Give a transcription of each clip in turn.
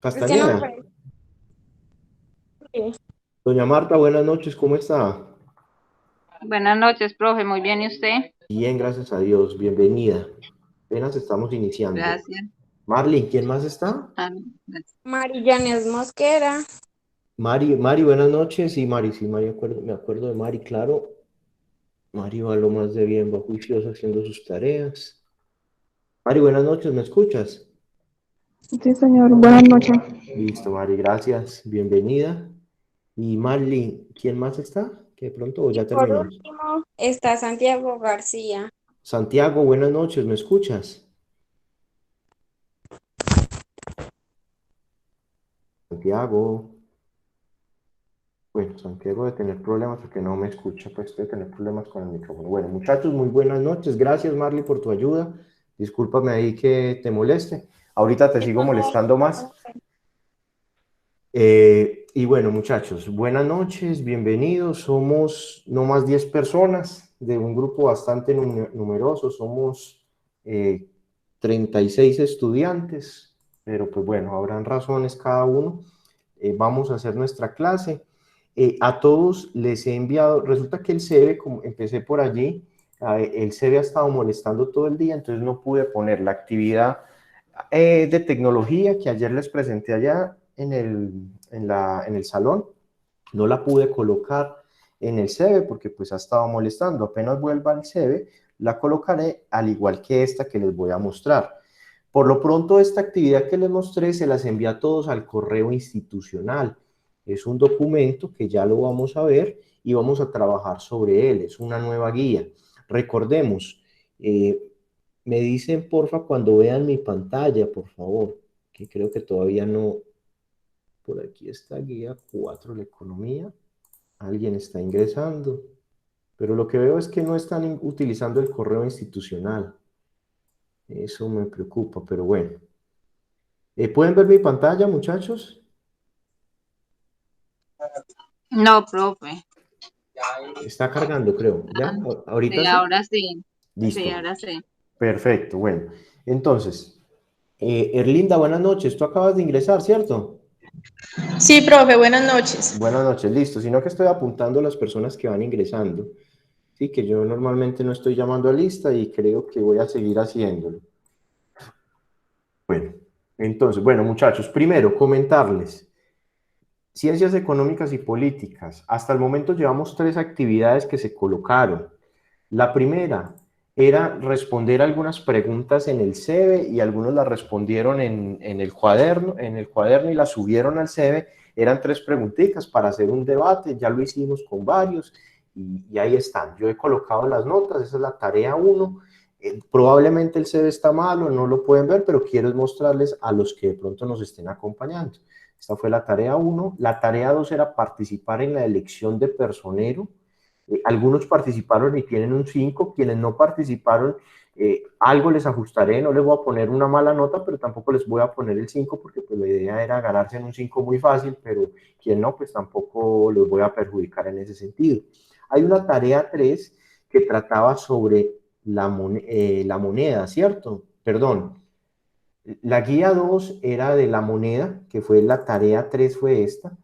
Es que no Castañeda. me... sí. Doña Marta, buenas noches, ¿cómo está? Buenas noches, profe. Muy bien, ¿y usted? Bien, gracias a Dios, bienvenida. Apenas estamos iniciando. Gracias. Marlene, ¿quién más está? Ah, gracias. Marillanes Mosquera. Mari, buenas noches. Sí, Mari, me acuerdo de Mari, claro. Mari va lo más de bien, va juiciosa haciendo sus tareas. Mari, buenas noches, ¿me escuchas? Sí, señor. Buenas noches. Listo, Mari, gracias, bienvenida. Y Marlene, ¿quién más está? Que de pronto Y ya por terminamos. último está Santiago García. Santiago, buenas noches, ¿me escuchas? Santiago. Bueno, Santiago de tener problemas porque no me escucha, pues debe tener problemas con el micrófono. Bueno, muchachos, muy buenas noches. Gracias, Marley, por tu ayuda. Discúlpame ahí que te moleste. Ahorita te sigo molestando más. Y bueno, muchachos, buenas noches, bienvenidos. Somos no más 10 personas de un grupo bastante numeroso. Somos 36 estudiantes, pero pues bueno, habrán razones cada uno. Vamos a hacer nuestra clase. A todos les he enviado, resulta que el CEBE, como empecé por allí, el CEBE ha estado molestando todo el día, entonces no pude poner la actividad de tecnología que ayer les presenté allá en el salón, no la pude colocar en el CEBE porque pues ha estado molestando. Apenas vuelva al CEBE, la colocaré al igual que esta que les voy a mostrar. Por lo pronto, esta actividad que les mostré se las envía a todos al correo institucional. Es un documento que ya lo vamos a ver y vamos a trabajar sobre él. Es una nueva guía. Recordemos, eh, me dicen porfa cuando vean mi pantalla, por favor, que creo que todavía no. Por aquí está guía 4, la economía. Alguien está ingresando, pero lo que veo es que no están utilizando el correo institucional. Eso me preocupa, pero bueno. ¿Pueden ver mi pantalla, muchachos? No, profe. Está cargando, creo. Ah, ¿Ya? ¿Ahorita sí, sí? ahora sí. Sí, Listo. ahora sí. Perfecto. Bueno, entonces, Erlinda, buenas noches. Tú acabas de ingresar, ¿cierto? Sí, profe, buenas noches. Buenas noches, listo. Sino que estoy apuntando a las personas que van ingresando. Sí, que yo normalmente no estoy llamando a lista y creo que voy a seguir haciéndolo. Bueno, entonces, bueno, muchachos, primero comentarles. Ciencias económicas y políticas. Hasta el momento llevamos 3 actividades que se colocaron. La primera era responder algunas preguntas en el CEBE y algunos las respondieron en el cuaderno y las subieron al CEBE. Eran 3 preguntitas para hacer un debate, ya lo hicimos con varios y ahí están. Yo he colocado las notas, esa es la tarea 1. Probablemente el CEBE está malo, no lo pueden ver, pero quiero mostrarles a los que de pronto nos estén acompañando. Esta fue la tarea 1. La tarea 2 era participar en la elección de personero. Algunos participaron y tienen un 5, quienes no participaron, algo les ajustaré, no les voy a poner una mala nota, pero tampoco les voy a poner el 5 porque pues, la idea era ganarse en un 5 muy fácil, pero quien no, pues tampoco los voy a perjudicar en ese sentido. Hay una tarea 3 que trataba sobre la moneda, ¿cierto? Perdón, la guía 2 era de la moneda, que fue la tarea 3 fue esta,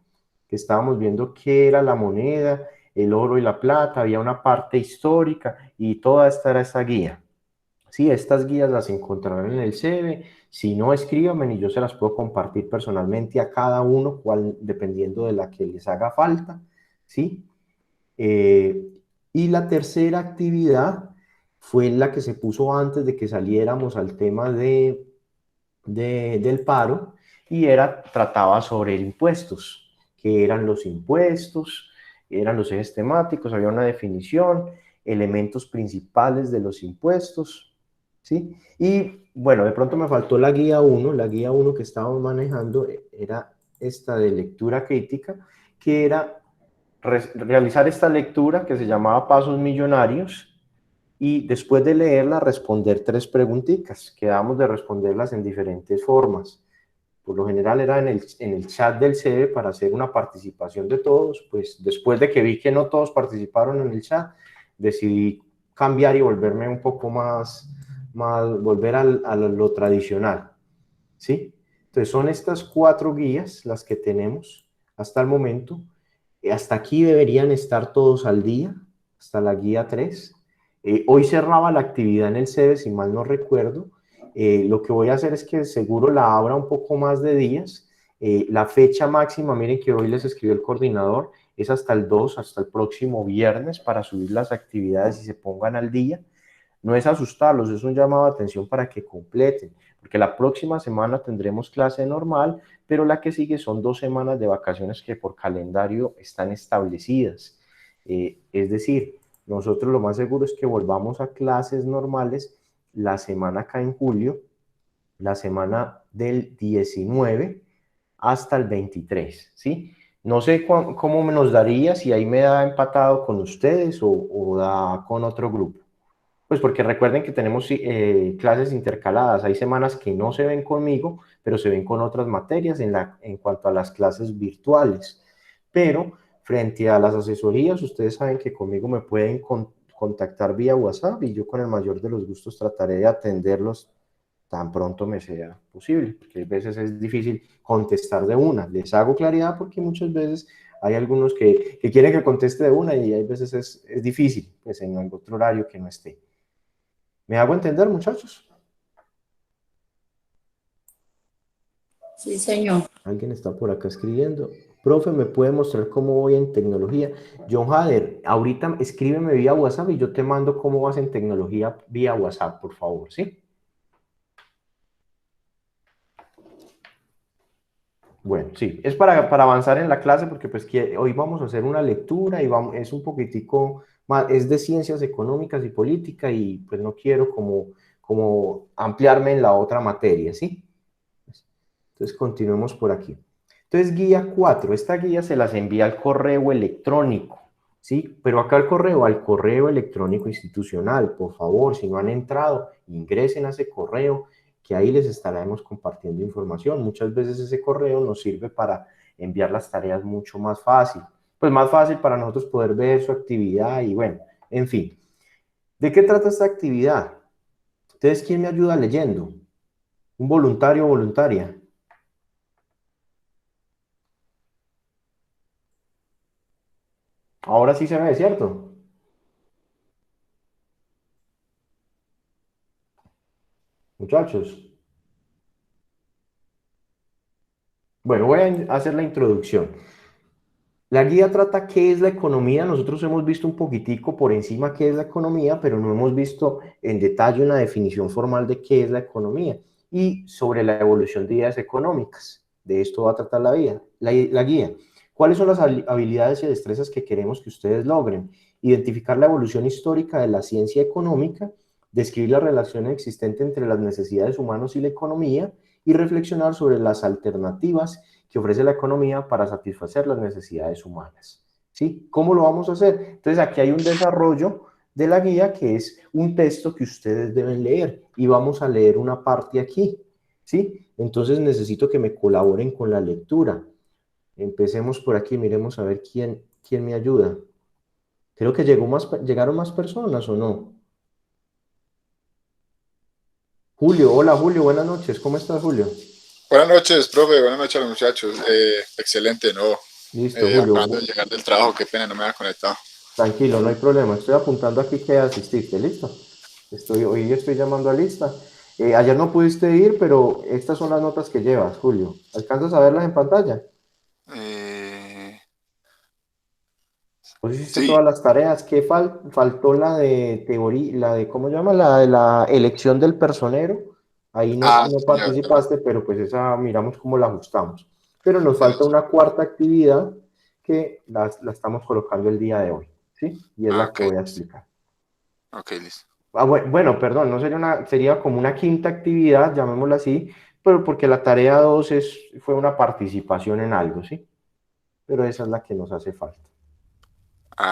que estábamos viendo qué era la moneda, el oro y la plata, había una parte histórica y toda esta era esa guía. Sí, estas guías las encontrarán en el CEBE, si no escríbanme y yo se las puedo compartir personalmente a cada uno, dependiendo de la que les haga falta, ¿sí? Eh, y la tercera actividad fue la que se puso antes de que saliéramos al tema del paro y trataba sobre impuestos, que eran los impuestos, eran los ejes temáticos, había una definición, elementos principales de los impuestos, ¿sí? Y bueno, de pronto me faltó la guía uno que estábamos manejando era esta de lectura crítica, que era realizar esta lectura que se llamaba Pasos Millonarios, y después de leerla responder 3 preguntitas. Quedamos de responderlas en diferentes formas. Por lo general era en el chat del CEBE para hacer una participación de todos, pues después de que vi que no todos participaron en el chat, decidí cambiar y volverme un poco volver a lo tradicional, ¿sí? Entonces son estas 4 guías las que tenemos hasta el momento. Hasta aquí deberían estar todos al día, hasta la guía 3. Hoy cerraba la actividad en el CEDE, si mal no recuerdo. Lo que voy a hacer es que seguro la abra un poco más de días. La fecha máxima, miren que hoy les escribió el coordinador, es hasta el 2, hasta el próximo viernes para subir las actividades y se pongan al día. No es asustarlos, es un llamado de atención para que completen, porque la próxima semana tendremos clase normal, pero la que sigue son 2 semanas de vacaciones que por calendario están establecidas. Es decir, nosotros lo más seguro es que volvamos a clases normales la semana acá en julio, la semana del 19 hasta el 23, ¿sí? No sé cómo me nos daría, si ahí me da empatado con ustedes o da con otro grupo. Pues porque recuerden que tenemos clases intercaladas, hay semanas que no se ven conmigo, pero se ven con otras materias en cuanto a las clases virtuales. Pero frente a las asesorías, ustedes saben que conmigo me pueden contactar vía WhatsApp y yo con el mayor de los gustos trataré de atenderlos tan pronto me sea posible, porque a veces es difícil contestar de una. Les hago claridad porque muchas veces hay algunos que quieren que conteste de una y hay veces es difícil, pues en algún otro horario que no esté. ¿Me hago entender, muchachos? Sí, señor. Alguien está por acá escribiendo. Profe, ¿me puede mostrar cómo voy en tecnología? John Hader, ahorita escríbeme vía WhatsApp y yo te mando cómo vas en tecnología vía WhatsApp, por favor, ¿sí? Bueno, sí, es para avanzar en la clase porque pues hoy vamos a hacer una lectura y es un poquitico más, es de ciencias económicas y política y pues no quiero como ampliarme en la otra materia, ¿sí? Entonces continuemos por aquí. Entonces guía 4, esta guía se las envía al correo electrónico, ¿sí? Pero acá al correo electrónico institucional, por favor, si no han entrado, ingresen a ese correo, que ahí les estaremos compartiendo información. Muchas veces ese correo nos sirve para enviar las tareas mucho más fácil. Pues más fácil para nosotros poder ver su actividad y bueno, en fin. ¿De qué trata esta actividad? Entonces, ¿quién me ayuda leyendo? ¿Un voluntario o voluntaria? Ahora sí se ve, ¿cierto? Muchachos. Bueno, voy a hacer la introducción. La guía trata qué es la economía. Nosotros hemos visto un poquitico por encima qué es la economía, pero no hemos visto en detalle una definición formal de qué es la economía y sobre la evolución de ideas económicas. De esto va a tratar la guía. ¿Cuáles son las habilidades y destrezas que queremos que ustedes logren? Identificar la evolución histórica de la ciencia económica, describir la relación existente entre las necesidades humanas y la economía y reflexionar sobre las alternativas que ofrece la economía para satisfacer las necesidades humanas. ¿Sí? ¿Cómo lo vamos a hacer? Entonces aquí hay un desarrollo de la guía que es un texto que ustedes deben leer y vamos a leer una parte aquí. ¿Sí? Entonces necesito que me colaboren con la lectura. Empecemos por aquí, miremos a ver quién me ayuda. Creo que llegaron más personas, ¿o no? Julio, hola Julio, buenas noches. ¿Cómo estás, Julio? Buenas noches, profe. Buenas noches a los muchachos. Excelente, ¿no? Listo, Julio. Acabando de llegar del trabajo, qué pena, no me había conectado. Tranquilo, no hay problema. Estoy apuntando aquí que asististe, ¿listo? Hoy estoy llamando a lista. Ayer no pudiste ir, pero estas son las notas que llevas, Julio. ¿Alcanzas a verlas en pantalla? Pues hiciste Sí. todas las tareas. ¿Qué faltó la de teoría, la de, ¿cómo se llama? La de la elección del personero. Ahí no participaste, pero pues esa miramos cómo la ajustamos. Pero nos falta una cuarta actividad que la estamos colocando el día de hoy, ¿sí? Y es la que voy a explicar. Ok, listo. Bueno, perdón, no sería como una quinta actividad, llamémosla así, pero porque la tarea 2 fue una participación en algo, ¿sí? Pero esa es la que nos hace falta.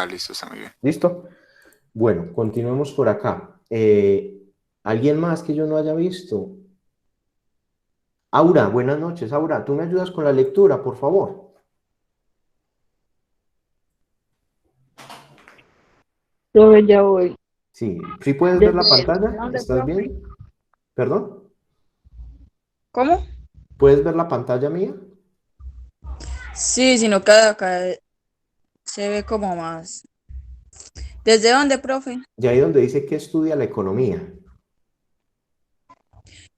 Listo, está muy bien. ¿Listo? Bueno, continuemos por acá. ¿Alguien más que yo no haya visto? Aura, buenas noches. Aura, ¿tú me ayudas con la lectura, por favor? Profe, ya voy. Sí, ¿sí puedes ver la pantalla? ¿Estás bien? ¿Perdón? ¿Cómo? ¿Puedes ver la pantalla mía? Sí, sino que acá se ve como más. ¿Desde dónde, profe? Y ahí donde dice que estudia la economía.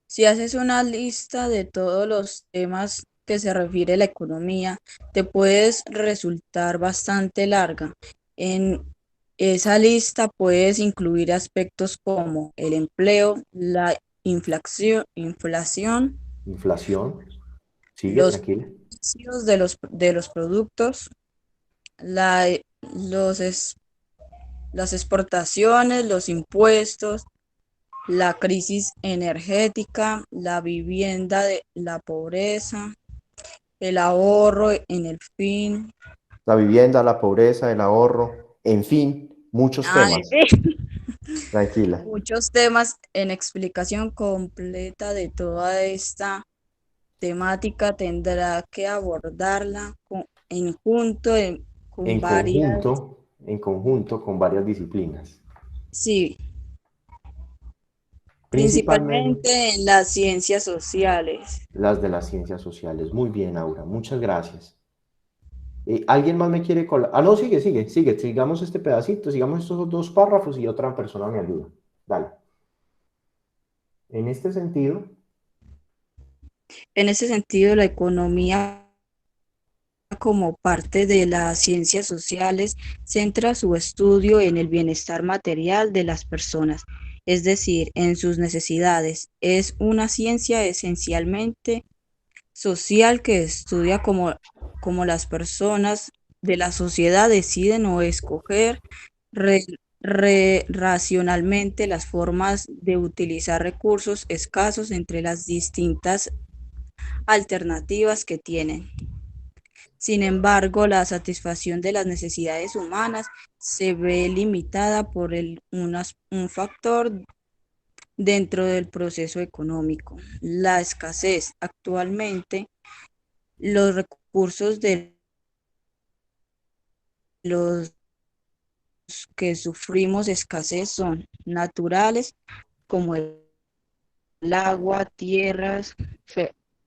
Si haces una lista de todos los temas que se refiere la economía, te puedes resultar bastante larga. En esa lista puedes incluir aspectos como el empleo, la inflación, Inflación. Sigue, los tranquila. precios de los productos, la, los, es- las exportaciones, los impuestos, la crisis energética, la vivienda, la pobreza, el ahorro en el fin. La vivienda, la pobreza, el ahorro, en fin, muchos En temas. fin, Tranquila. muchos temas en explicación completa de toda esta temática tendrá que abordarla con varias, En conjunto con varias disciplinas. sí, Principalmente principalmente en las ciencias sociales. las de las ciencias sociales. Muy bien, Aura, muchas gracias. ¿Alguien más me quiere colar? Ah, no, sigue. Sigamos este pedacito, sigamos estos dos párrafos y otra persona me ayuda. Dale. En este sentido, En ese sentido, la economía como parte de las ciencias sociales centra su estudio en el bienestar material de las personas, es decir, en sus necesidades. Es una ciencia esencialmente social que estudia cómo las personas de la sociedad deciden o escoger re- racionalmente las formas de utilizar recursos escasos entre las distintas alternativas que tienen. Sin embargo, la satisfacción de las necesidades humanas se ve limitada por un factor dentro del proceso económico, la escasez. Actualmente, los recursos de los que sufrimos escasez son naturales, como el agua, tierras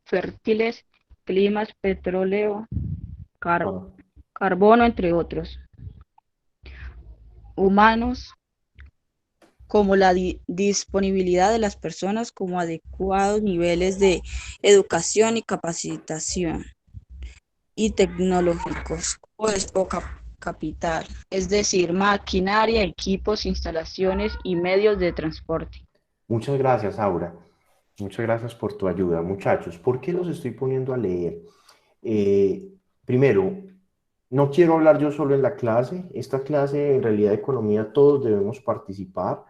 fértiles, climas, petróleo, car- ah, carbono, entre otros. Humanos, como la disponibilidad de las personas como adecuados niveles de educación y capacitación, y tecnológicos, pues poca capital, es decir, maquinaria, equipos, instalaciones y medios de transporte. muchas gracias, Aura. Muchas gracias por tu ayuda. Muchachos, ¿por qué los estoy poniendo a leer? Eh, Primero, no quiero hablar yo solo en la clase. Esta clase, en realidad, de economía, todos debemos participar.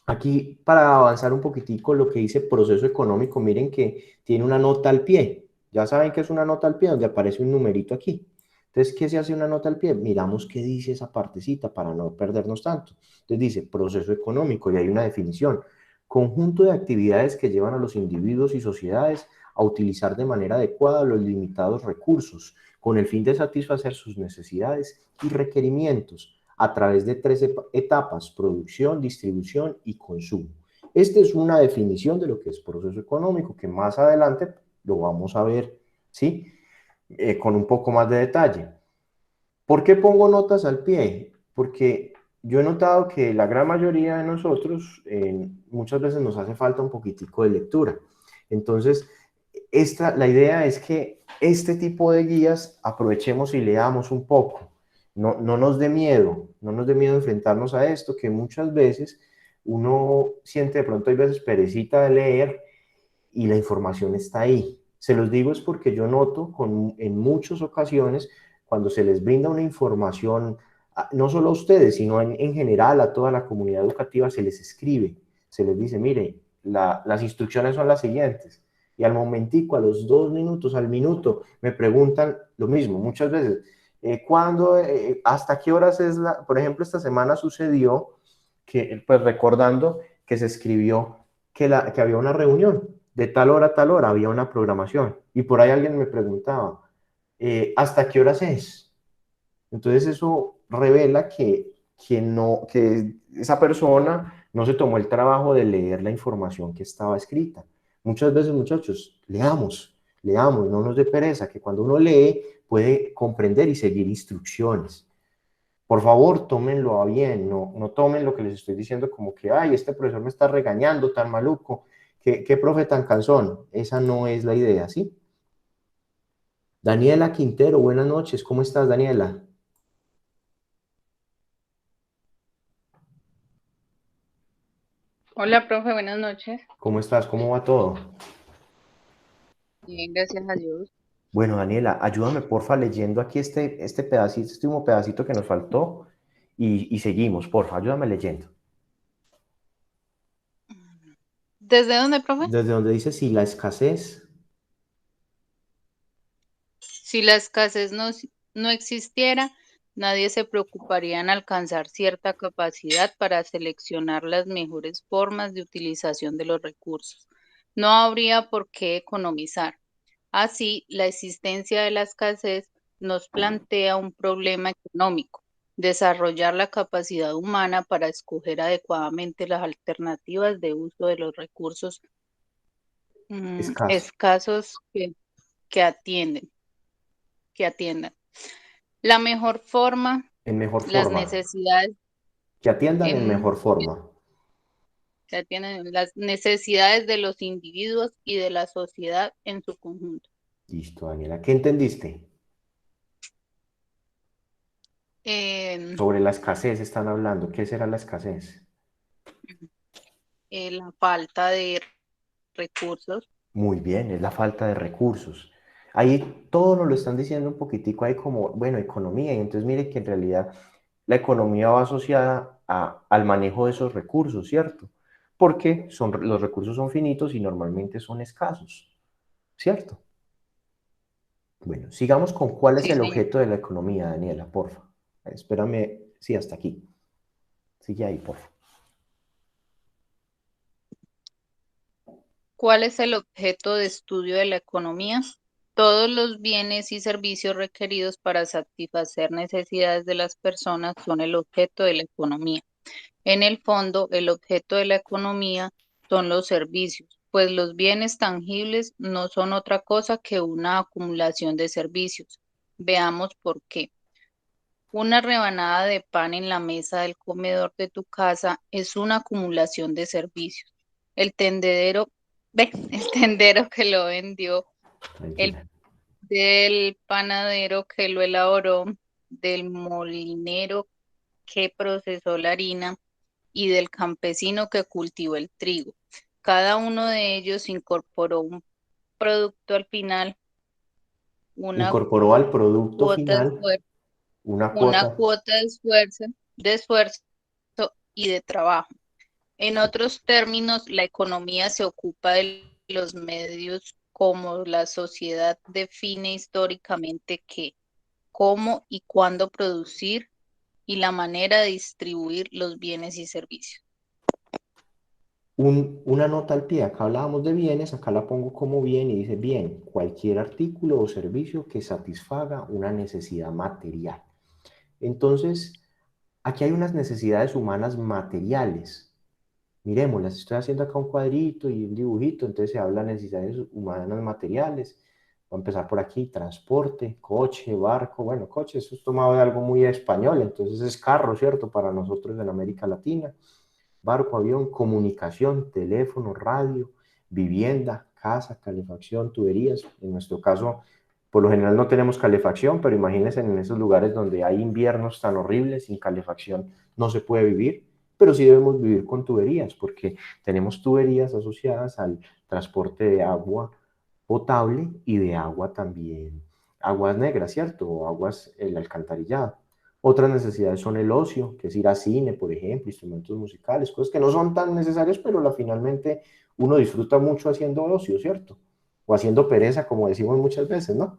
Aquí, para avanzar un poquitico, lo que dice proceso económico, miren que tiene una nota al pie. Ya saben que es una nota al pie, donde aparece un numerito aquí. Entonces, ¿qué se hace una nota al pie? Miramos qué dice esa partecita para no perdernos tanto. Entonces dice proceso económico y hay una definición. Conjunto de actividades que llevan a los individuos y sociedades a utilizar de manera adecuada los limitados recursos con el fin de satisfacer sus necesidades y requerimientos a través de tres etapas: producción, distribución y consumo. Esta es una definición de lo que es proceso económico, que más adelante lo vamos a ver, ¿sí? Con un poco más de detalle. ¿Por qué pongo notas al pie? Porque yo he notado que la gran mayoría de nosotros muchas veces nos hace falta un poquitico de lectura. Entonces, la idea es que este tipo de guías aprovechemos y leamos un poco. No nos dé miedo, no nos dé miedo enfrentarnos a esto, que muchas veces uno siente de pronto hay veces perecita de leer y la información está ahí. Se los digo es porque yo noto en muchas ocasiones cuando se les brinda una información, no solo a ustedes, sino en general a toda la comunidad educativa, se les escribe, se les dice, mire, las instrucciones son las siguientes. Y al momentico, a los 2 minutos, al minuto, me preguntan lo mismo, muchas veces, ¿hasta qué horas es la? Por ejemplo, esta semana sucedió que, pues recordando que se escribió que había una reunión de tal hora a tal hora, había una programación. Y por ahí alguien me preguntaba, ¿hasta qué horas es? Entonces eso revela que esa persona no se tomó el trabajo de leer la información que estaba escrita. Muchas veces, muchachos, leamos, no nos dé pereza, que cuando uno lee puede comprender y seguir instrucciones. Por favor, tómenlo a bien, no tomen lo que les estoy diciendo como que, ay, este profesor me está regañando, tan maluco, qué profe tan cansón. Esa no es la idea, ¿sí? Daniela Quintero, buenas noches, ¿cómo estás, Daniela? Hola, profe, buenas noches. ¿Cómo estás? ¿Cómo va todo? Bien, gracias a Dios. Bueno, Daniela, ayúdame porfa leyendo aquí este pedacito, este último pedacito que nos faltó y seguimos, porfa, ayúdame leyendo. ¿Desde dónde, profe? Desde donde dice si la escasez, Si la escasez no existiera, nadie se preocuparía en alcanzar cierta capacidad para seleccionar las mejores formas de utilización de los recursos. No habría por qué economizar. Así, la existencia de la escasez nos plantea un problema económico: desarrollar la capacidad humana para escoger adecuadamente las alternativas de uso de los recursos escaso, escasos que atienden, que atiendan. La mejor forma, en mejor las forma, necesidades, que atiendan en em, mejor forma. que atienden las necesidades de los individuos y de la sociedad en su conjunto. Listo, Daniela, ¿qué entendiste? Em, Sobre la escasez están hablando, ¿qué será la escasez? la falta de recursos. Muy bien, es la falta de recursos. Ahí todo nos lo están diciendo un poquitico, hay como, bueno, economía, y entonces mire que en realidad la economía va asociada al manejo de esos recursos, ¿cierto? Porque los recursos son finitos y normalmente son escasos, ¿cierto? Bueno, sigamos con cuál es Sí, el señor. objeto de la economía, Daniela, porfa. Espérame, sí, hasta aquí. Sigue ahí, porfa. ¿Cuál es el objeto de estudio de la economía? Todos los bienes y servicios requeridos para satisfacer necesidades de las personas son el objeto de la economía. En el fondo, el objeto de la economía son los servicios, pues los bienes tangibles no son otra cosa que una acumulación de servicios. Veamos por qué. Una rebanada de pan en la mesa del comedor de tu casa es una acumulación de servicios. El tendedero, el tendero que lo vendió, el Tranquila. del panadero que lo elaboró, del molinero que procesó la harina y del campesino que cultivó el trigo. Cada uno de ellos incorporó un producto al final, una Incorporó al producto cuota de final esfuerzo, una una cuota. cuota de esfuerzo y de trabajo. En otros términos, la economía se ocupa de los medios como la sociedad define históricamente qué, cómo y cuándo producir y la manera de distribuir los bienes y servicios. Una nota al pie, acá hablábamos de bienes, acá la pongo como bien y dice bien, cualquier artículo o servicio que satisfaga una necesidad material. Entonces, aquí hay unas necesidades humanas materiales. Miremoslas, estoy haciendo acá un cuadrito y un dibujito, entonces se habla de necesidades humanas materiales. Voy a empezar por aquí, transporte, coche, barco. Bueno, coche, eso es tomado de algo muy español, entonces es carro, ¿cierto? Para nosotros en América Latina. Barco, avión, comunicación, teléfono, radio, vivienda, casa, calefacción, tuberías. En nuestro caso, por lo general no tenemos calefacción, pero imagínense en esos lugares donde hay inviernos tan horribles, sin calefacción no se puede vivir, pero sí debemos vivir con tuberías, porque tenemos tuberías asociadas al transporte de agua potable y de agua también, aguas negras, ¿cierto? O aguas, el alcantarillado. Otras necesidades son el ocio, que es ir a cine, por ejemplo, instrumentos musicales, cosas que no son tan necesarias, pero finalmente uno disfruta mucho haciendo ocio, ¿cierto? O haciendo pereza, como decimos muchas veces, ¿no?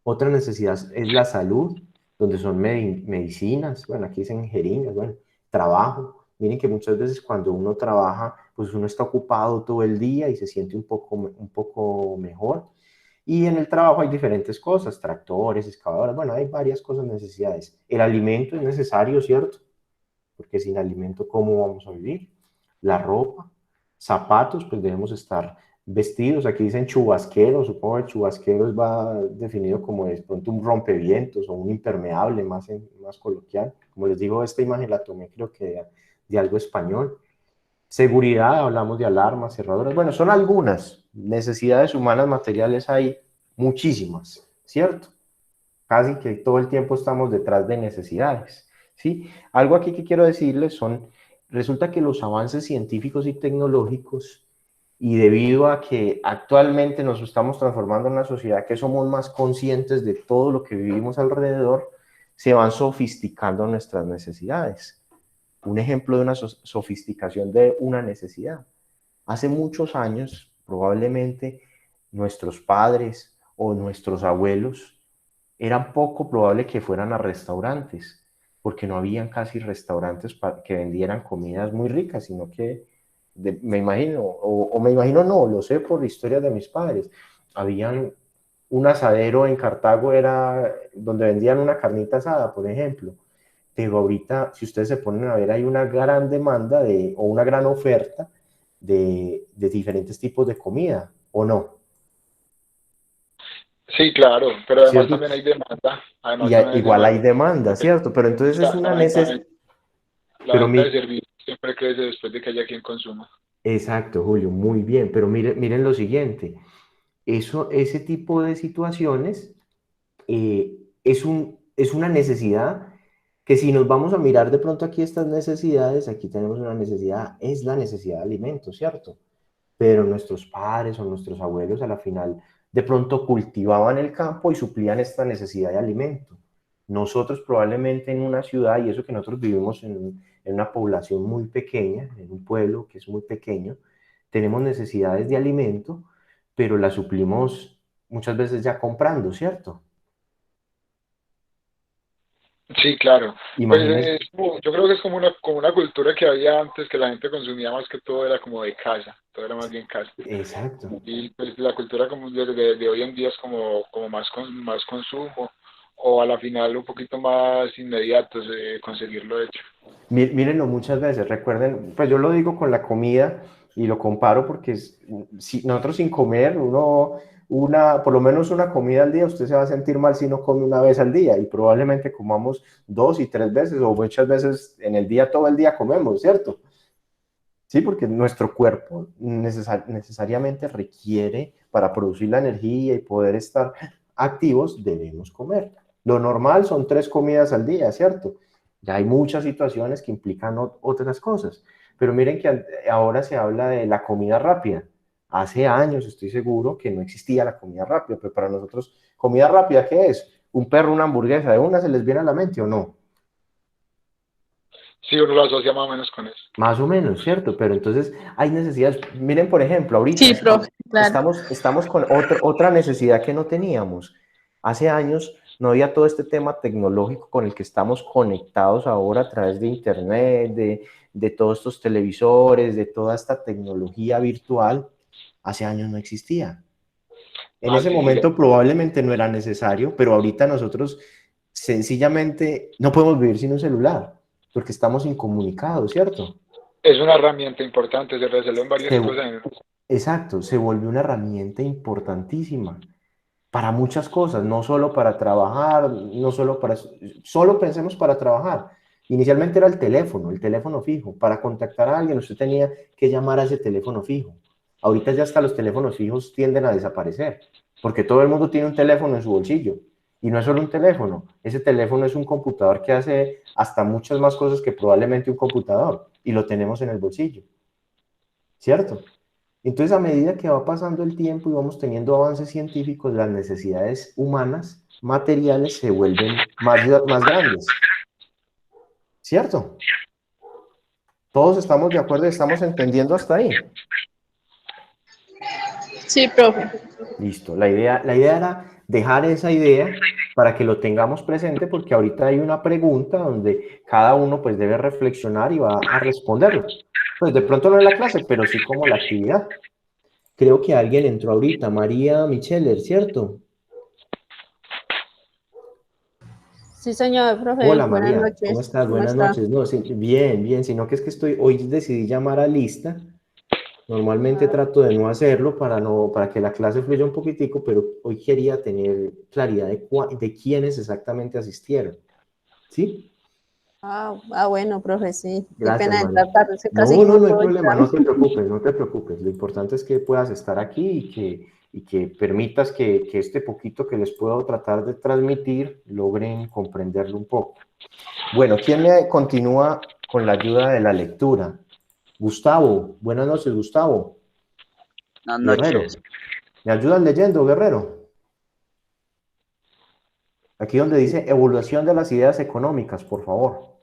Otra necesidad es la salud, donde son medicinas, bueno, aquí dicen jeringas, bueno, trabajo. Miren que muchas veces cuando uno trabaja, pues uno está ocupado todo el día y se siente un poco mejor. Y en el trabajo hay diferentes cosas, tractores, excavadoras, bueno, hay varias cosas, necesidades. El alimento es necesario, ¿cierto? Porque sin alimento, ¿cómo vamos a vivir? La ropa, Zapatos, pues debemos estar vestidos. Aquí dicen chubasqueros, supongo que chubasqueros va definido como de pronto un rompevientos o un impermeable, más coloquial. Como les digo, esta imagen la tomé creo que de algo español. Seguridad, hablamos de alarmas, cerraduras. Bueno, son algunas necesidades humanas materiales, hay muchísimas, ¿cierto? Casi que todo el tiempo estamos detrás de necesidades, ¿sí? Algo aquí que quiero decirles resulta que los avances científicos y tecnológicos, y debido a que actualmente nos estamos transformando en una sociedad que somos más conscientes de todo lo que vivimos alrededor, se van sofisticando nuestras necesidades. Un ejemplo de una sofisticación de una necesidad. Hace muchos años, probablemente, nuestros padres o nuestros abuelos era poco probable que fueran a restaurantes, porque no habían casi restaurantes que vendieran comidas muy ricas, sino que, me imagino, o me imagino no, lo sé por historias de mis padres, habían un asadero en Cartago, era donde vendían una carnita asada, por ejemplo, pero ahorita, si ustedes se ponen a ver, hay una gran demanda o una gran oferta de diferentes tipos de comida, ¿o no? Sí, claro, pero además ¿Cierto? también hay demanda. Y Además también hay igual hay demanda. demanda, ¿cierto? Pero entonces es La, una la venta, necesidad. la Pero venta de servicios siempre crece después de que haya quien consuma. exacto, Julio, muy bien. Pero miren lo siguiente. Ese tipo de situaciones es una necesidad que si nos vamos a mirar de pronto aquí estas necesidades, aquí tenemos una necesidad, es la necesidad de alimentos, ¿cierto? Pero nuestros padres o nuestros abuelos a la final de pronto cultivaban el campo y suplían esta necesidad de alimento. Nosotros probablemente en una ciudad, y eso que nosotros vivimos en una población muy pequeña, en un pueblo que es muy pequeño, tenemos necesidades de alimento, pero las suplimos muchas veces ya comprando, ¿cierto? Sí, claro. Pues Imagínense, yo creo que es como una cultura que había antes, que la gente consumía más que todo era como de casa, todo era más bien casa. exacto. Y pues la cultura como de hoy en día es como más consumo, o a la final un poquito más inmediato conseguirlo hecho. Mírenlo muchas veces, recuerden, pues yo lo digo con la comida y lo comparo porque si nosotros sin comer, por lo menos una comida al día, usted se va a sentir mal si no come una vez al día y probablemente comamos 2 y 3 veces o muchas veces en el día, todo el día comemos, ¿cierto? Sí, porque nuestro cuerpo necesariamente requiere para producir la energía y poder estar activos, debemos comer. Lo normal son 3 comidas al día, ¿cierto? Ya hay muchas situaciones que implican otras cosas, pero miren que ahora se habla de la comida rápida. Hace años estoy seguro que no existía la comida rápida, pero para nosotros, ¿comida rápida qué es? Un perro, una hamburguesa, ¿de una se les viene a la mente o no? Sí, uno lo asocia más o menos con eso. Más o menos, ¿cierto? Pero entonces hay necesidades. Miren, por ejemplo, ahorita Sí, profe, claro. estamos con otra necesidad que no teníamos. Hace años no había todo este tema tecnológico con el que estamos conectados ahora a través de Internet, de todos estos televisores, de toda esta tecnología virtual. Hace años no existía. En ese Así momento probablemente no era necesario, pero ahorita nosotros sencillamente no podemos vivir sin un celular porque estamos incomunicados, ¿cierto? es una herramienta importante, se resuelven varias Se, cosas. exacto, se volvió una herramienta importantísima para muchas cosas, no solo para trabajar, no solo para, solo pensemos para trabajar. Inicialmente era el teléfono fijo. Para contactar a alguien usted tenía que llamar a ese teléfono fijo. Ahorita ya hasta los teléfonos fijos tienden a desaparecer, porque todo el mundo tiene un teléfono en su bolsillo. Y no es solo un teléfono, ese teléfono es un computador que hace hasta muchas más cosas que probablemente un computador, y lo tenemos en el bolsillo, ¿cierto? Entonces, a medida que va pasando el tiempo y vamos teniendo avances científicos, las necesidades humanas, materiales, se vuelven más grandes, ¿cierto? Todos estamos de acuerdo y estamos entendiendo hasta ahí. Sí, profe. Listo. La idea era dejar esa idea para que lo tengamos presente porque ahorita hay una pregunta donde cada uno pues debe reflexionar y va a responderlo. Pues de pronto no en la clase, pero sí como la actividad. Creo que alguien entró ahorita, María Micheler, ¿cierto? Sí, señor, profe. Hola Buenas María, ¿cómo noches. estás? ¿Cómo Buenas está? noches. No, sí, bien, bien, sino que es que hoy decidí llamar a lista Normalmente trato de no hacerlo para que la clase fluya un poquitico, pero hoy quería tener claridad de quiénes exactamente asistieron. ¿Sí? Bueno, profe, sí. Qué Gracias, pena María. entrar tarde, es que casi No, no, no no hay puedo problema, entrar. no te preocupes, no te preocupes. Lo importante es que puedas estar aquí y que permitas que este poquito que les puedo tratar de transmitir logren comprenderlo un poco. Bueno, ¿quién me continúa con la ayuda de la lectura? Gustavo, buenas noches, Gustavo. Buenas Guerrero, noches. ¿me ayudas leyendo, Guerrero? Aquí donde dice evaluación de las ideas económicas, por favor.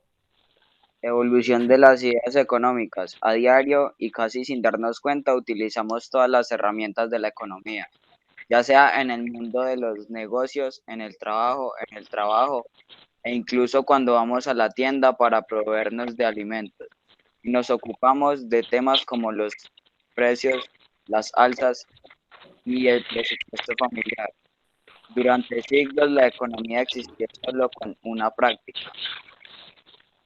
Evolución de las ideas económicas. A diario y casi sin darnos cuenta utilizamos todas las herramientas de la economía, ya sea en el mundo de los negocios, en el trabajo e incluso cuando vamos a la tienda para proveernos de alimentos. Y nos ocupamos de temas como los precios, las alzas y el presupuesto familiar. Durante siglos la economía existió solo con una práctica,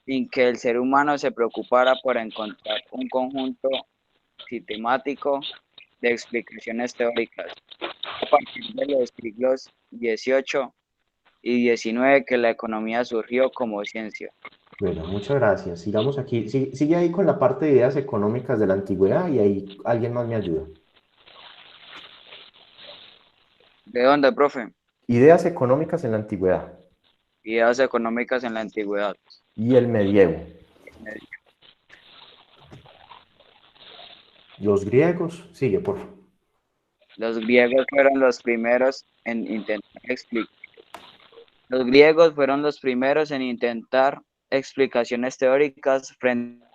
sin que el ser humano se preocupara por encontrar un conjunto sistemático de explicaciones teóricas. A partir de los siglos XVIII y XIX que la economía surgió como ciencia. Bueno, muchas gracias. Sigamos aquí. Sigue ahí con la parte de ideas económicas de la antigüedad y ahí alguien más me ayuda. ¿De dónde, profe? Ideas económicas en la antigüedad Ideas económicas en la antigüedad. y el medievo. Los griegos, sigue, por favor. Los griegos fueron los primeros en intentar explicar. Los griegos fueron los primeros en intentar explicaciones teóricas frente a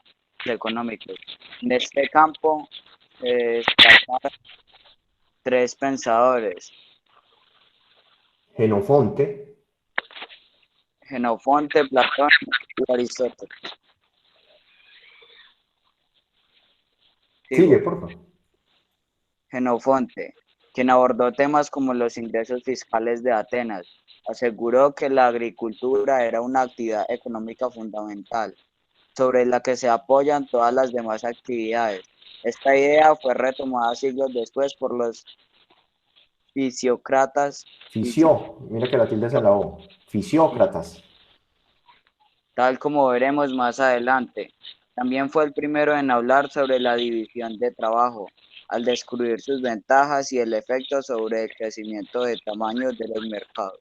los económicos. En este campo se destacaron tres pensadores: Genofonte. Jenofonte, Platón y Aristóteles. Sigue, Sigo. por favor. Jenofonte, quien abordó temas como los ingresos fiscales de Atenas, aseguró que la agricultura era una actividad económica fundamental, sobre la que se apoyan todas las demás actividades. Esta idea fue retomada siglos después por los fisiócratas, Mira que la tilde es en la O. Fisiócratas. tal como veremos más adelante. También fue el primero en hablar sobre la división de trabajo, al descubrir sus ventajas y el efecto sobre el crecimiento de tamaño de los mercados.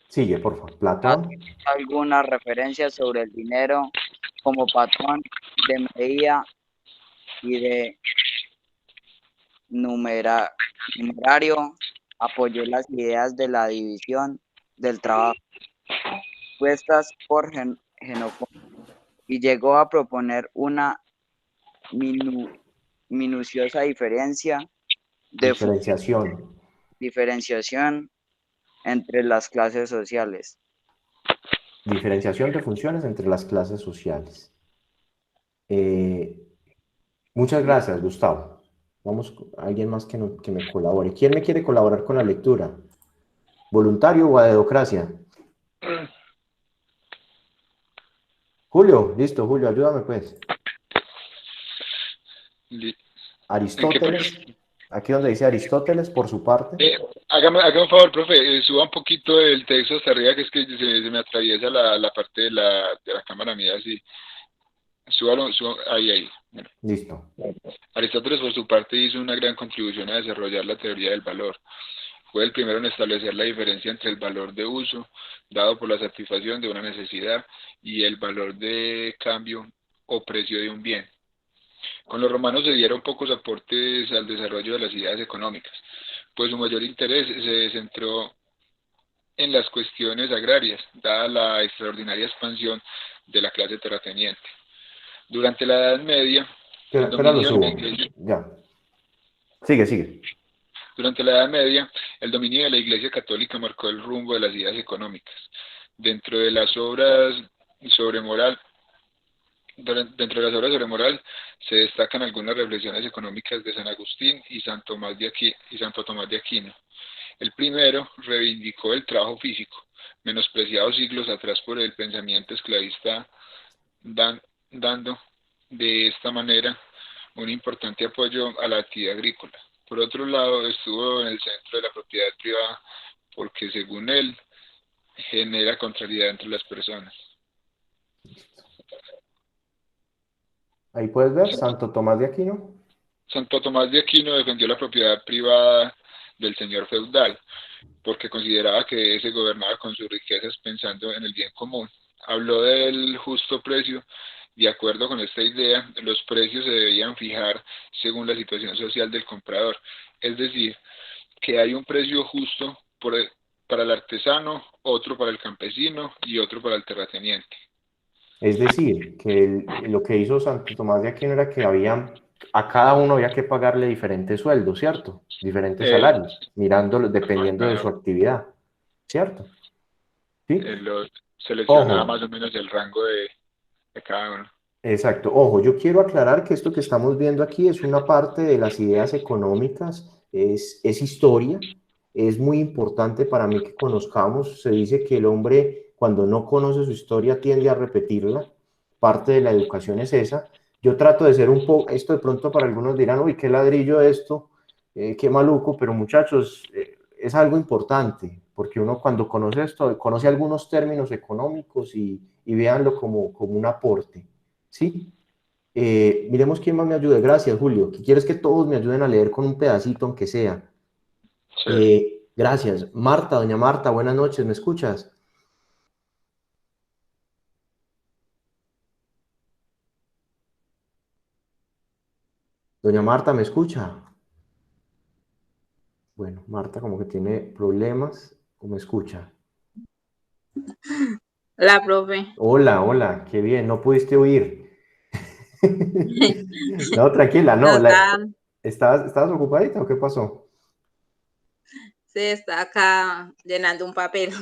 Sigue, por favor. Platón. Algunas referencias sobre el dinero como patrón de medida y de numerario, apoyó las ideas de la división del trabajo puestas por Jenofonte y llegó a proponer una minuciosa Diferenciación. diferenciación entre las clases sociales. Diferenciación de funciones entre las clases sociales. Muchas gracias, Gustavo. Vamos a alguien más que me colabore. ¿Quién me quiere colaborar con la lectura? ¿Voluntario o a dedocracia? Julio, listo, Julio, ayúdame pues. Aristóteles, aquí donde dice Aristóteles, por su parte. Hágame un favor, profe, suba un poquito el texto hasta arriba, que es que se me atraviesa la parte de la cámara mía, así. Súbalo, ahí. Bueno. Listo. Aristóteles, por su parte, hizo una gran contribución a desarrollar la teoría del valor. Fue el primero en establecer la diferencia entre el valor de uso, dado por la satisfacción de una necesidad, y el valor de cambio o precio de un bien. Con los romanos se dieron pocos aportes al desarrollo de las ideas económicas, pues su mayor interés se centró en las cuestiones agrarias, dada la extraordinaria expansión de la clase terrateniente. Durante la Edad Media, Espera, lo subo. Ya. Sigue. Durante la Edad Media, el dominio de la Iglesia Católica marcó el rumbo de las ideas económicas. Dentro de las obras sobre moral se destacan algunas reflexiones económicas de San Agustín y Santo Tomás de Aquino. El primero reivindicó el trabajo físico, menospreciado siglos atrás por el pensamiento esclavista, dando de esta manera un importante apoyo a la actividad agrícola. Por otro lado, estuvo en el centro de la propiedad privada porque, según él, genera contrariedad entre las personas. Ahí puedes ver Santo Tomás de Aquino. Santo Tomás de Aquino defendió la propiedad privada del señor feudal porque consideraba que se gobernaba con sus riquezas pensando en el bien común. Habló del justo precio. De acuerdo con esta idea, los precios se debían fijar según la situación social del comprador, es decir, que hay un precio justo para el artesano, otro para el campesino y otro para el terrateniente. Es decir, que lo que hizo Santo Tomás de Aquino era que a cada uno había que pagarle diferentes sueldos, ¿cierto? Diferentes salarios, mirándolo, dependiendo de su actividad, ¿cierto? ¿Sí? Seleccionaba Ojo. más o menos el rango de cada uno. Exacto. Ojo, yo quiero aclarar que esto que estamos viendo aquí es una parte de las ideas económicas, es historia, es muy importante para mí que conozcamos. Se dice que el hombre, cuando no conoce su historia, tiende a repetirla. Parte de la educación es esa. Yo trato de ser un poco, esto de pronto para algunos dirán, uy, qué ladrillo esto, qué maluco, pero muchachos, es algo importante, porque uno cuando conoce esto, conoce algunos términos económicos y véanlo como un aporte. ¿Sí? Miremos quién más me ayude. Gracias, Julio. ¿Qué quieres que todos me ayuden a leer con un pedacito, aunque sea? Gracias. Marta, doña Marta, buenas noches, ¿me escuchas? Doña Marta, ¿me escucha? Bueno, Marta como que tiene problemas o me escucha. La profe. Hola, hola, qué bien, no pudiste huir. No, tranquila, no. ¿Estabas ocupadita o qué pasó? Sí, está acá llenando un papel.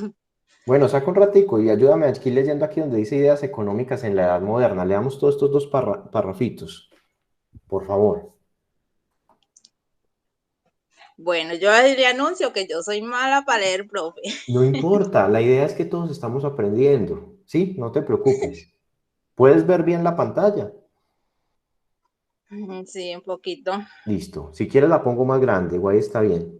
Bueno, saca un ratico y ayúdame aquí leyendo aquí donde dice ideas económicas en la edad moderna. Leamos todos estos dos parrafitos, por favor. Bueno, yo le anuncio que yo soy mala para leer, profe. No importa, la idea es que todos estamos aprendiendo, ¿sí? No te preocupes. ¿Puedes ver bien la pantalla? Sí, un poquito. Listo. Si quieres la pongo más grande, o ahí está bien.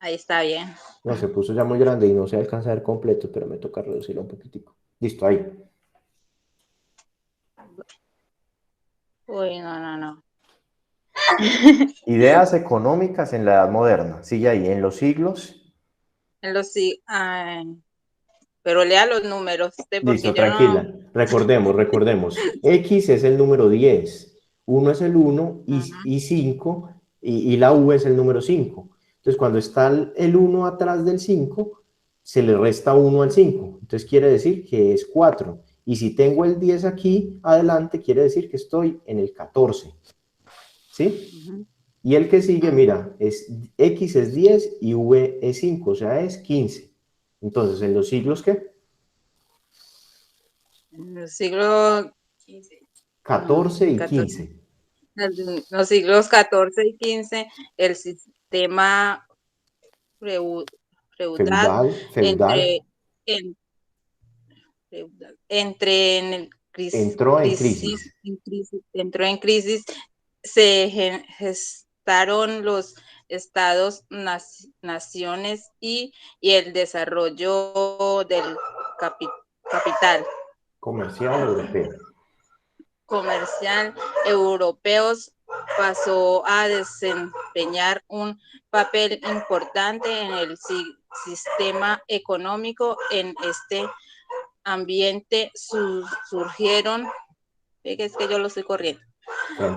Ahí está bien. No, se puso ya muy grande y no se alcanza a ver completo, pero me toca reducirlo un poquitico. Listo, ahí. Uy, no. Ideas económicas en la edad moderna. Sigue ahí, en los siglos. Pero lea los números, porque Listo, yo tranquila. no... Recordemos. X es el número 10, 1 es el 1 y 5, y la U es el número 5. Entonces, cuando está el 1 atrás del 5, se le resta 1 al 5. Entonces, quiere decir que es 4. Y si tengo el 10 aquí adelante, quiere decir que estoy en el 14. ¿Sí? Y el que sigue, mira, X es 10 y V es 5, o sea, es 15. Entonces, ¿en los siglos qué? En el siglo 14 y 15. En los siglos 14 y 15, el sistema feudal entró en crisis. entró en crisis, se gestaron los estados, naciones y el desarrollo del capital comercial europeos pasó a desempeñar un papel importante en el sistema económico. En este ambiente surgieron, es que yo lo estoy corriendo,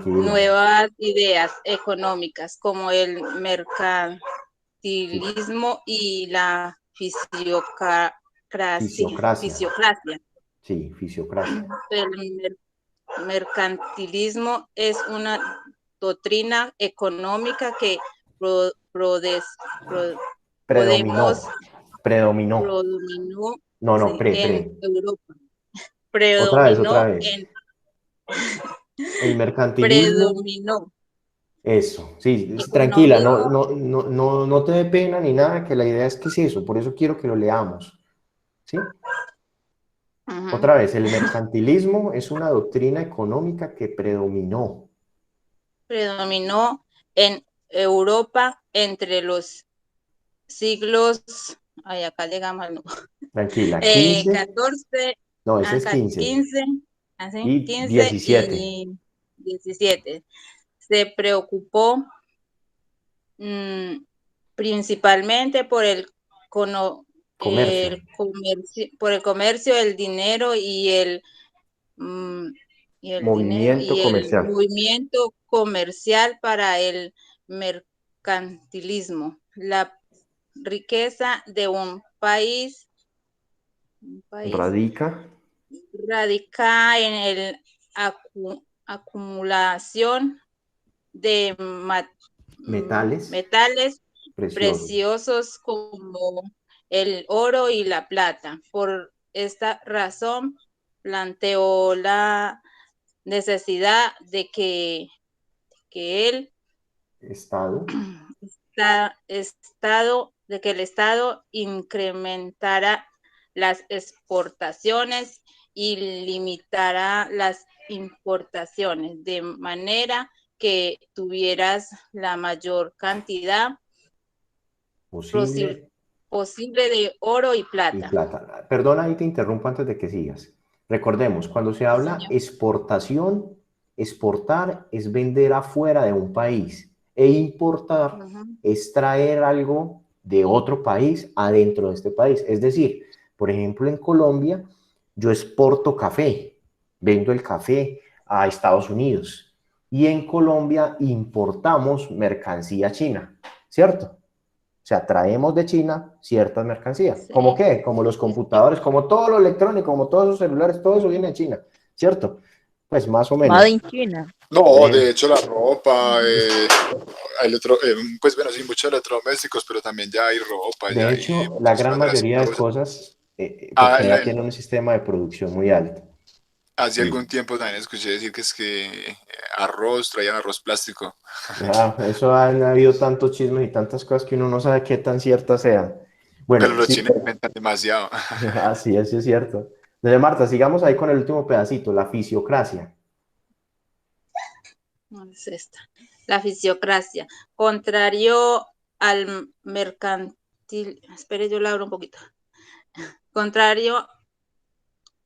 nuevas ideas económicas como el mercantilismo y la fisiocracia. Sí, fisiocracia. El mercantilismo es una doctrina económica que predominó en Europa. Otra vez. El mercantilismo. Predominó. Eso, sí, tranquila, no te dé pena ni nada, que la idea es que es eso, por eso quiero que lo leamos. ¿Sí? Ujú. Otra vez, el mercantilismo es una doctrina económica que predominó. Predominó en Europa entre los siglos, ay, acá llegamos al Tranquila, 15, 14, no, ese es 15 15, así, y 15 17, y 17. Se preocupó principalmente por comercio, por el comercio, el dinero mm, movimiento y el comercial. movimiento comercial para el mercantilismo. La riqueza de un país Radica, radica en el acumulación de metales metales preciosos. preciosos como el oro y la plata. Por esta razón, planteó la necesidad de que el Estado, el Estado incrementara las exportaciones y limitara las importaciones, de manera que tuvieras la mayor cantidad posible posible de oro y y plata. plata. Perdona, ahí te interrumpo antes de que sigas. Recordemos, cuando se Sí, habla señor. exportación, exportar es vender afuera de un país e importar Ujú. es traer algo de otro país adentro de este país. Es decir, por ejemplo, en Colombia, yo exporto café, vendo el café a Estados Unidos y en Colombia importamos mercancía china, ¿cierto? O sea, traemos de China ciertas mercancías. ¿Cómo Sí, qué? Como los sí, sí. computadores, como todo lo electrónico, como todos los celulares, todo eso viene de China, ¿cierto? Pues más o Made menos. in China. No, Bueno, de hecho la ropa, pues bueno, sí, muchos electrodomésticos, pero también ya hay ropa, ya de hay hecho, la muchas gran otras mayoría de cosas. cosas, Ah, porque ya tiene un sistema de producción muy alto. hace Y algún tiempo también escuché decir que es que arroz, traían arroz plástico. eso han habido tantos chismes y tantas cosas que uno no sabe qué tan ciertas sean. Pero Bueno, los sí, chinos inventan demasiado. así es cierto. Doña Marta, sigamos ahí con el último pedacito, la fisiocracia. No es esta. La fisiocracia. Contrario al espere, yo la abro un poquito. Contrario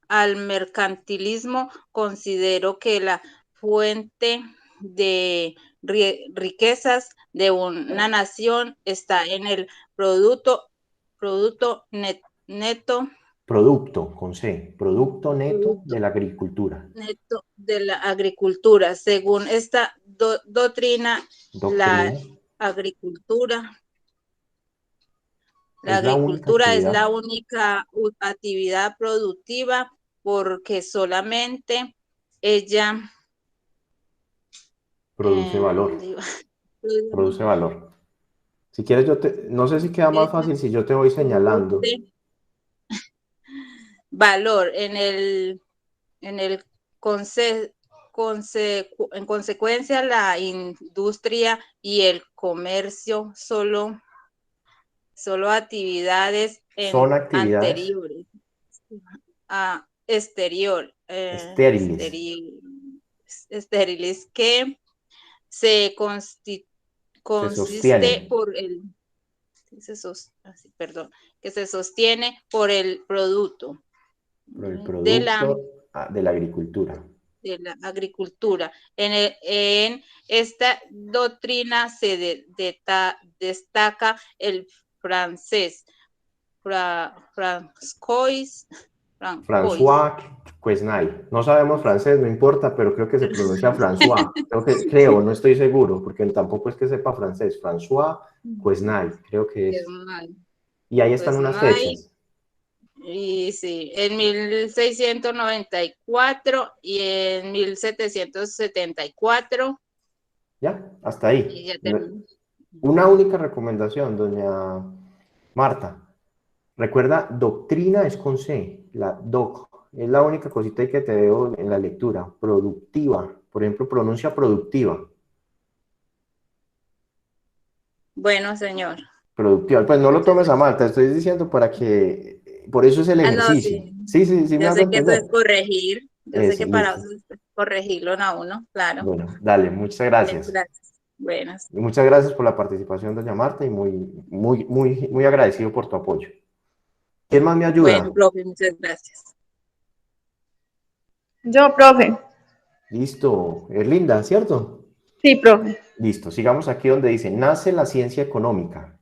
al mercantilismo, considero que la fuente de riquezas de una nación está en el producto neto Producto, con C, producto neto producto de la agricultura. neto de la agricultura. Según esta doctrina, la Doctrina agricultura, es la única es actividad, la única actividad productiva porque solamente ella produce valor, ¿dónde iba? produce valor. Si quieres, no sé si queda más Ella fácil si yo te voy señalando. produce valor en el en consecuencia, la industria y el comercio solo actividades Son actividades anteriores a exterior, estériles. estériles que se Se consiste sostienen por perdón, que se sostiene por el producto por el de la producto de la agricultura. agricultura. En esta doctrina se destaca el francés, Francois, François Quesnay. No sabemos francés, no importa, pero creo que se pronuncia François. Creo, no estoy seguro, porque tampoco es que sepa francés. François Quesnay, creo que es. Y ahí están pues unas no hay. fechas. Y sí, en 1694 y en 1774. ¿Ya? Hasta ahí. Y ya terminó. Una única recomendación, doña Marta. Recuerda, doctrina es con C, la doc. Es la única cosita que te veo en la lectura. Productiva. Por ejemplo, pronuncia productiva. Bueno, señor. Productiva. Pues no lo Muchas tomes a gracias. mal, te estoy diciendo para que por eso es el Ah, no, ejercicio. sí. Sí, me Yo hago sé que eso entender. es corregir. Yo sé Eso, que para listo. eso es corregirlo a uno, claro. Bueno, dale, muchas Bien, gracias. gracias. Buenas. Y muchas gracias por la participación, doña Marta, y muy agradecido por tu apoyo. ¿Quién más me Bueno, ayuda? profe, muchas gracias. Yo, profe. Listo, Erlinda, ¿cierto? Sí, profe. Listo, sigamos aquí donde dice, nace la ciencia económica.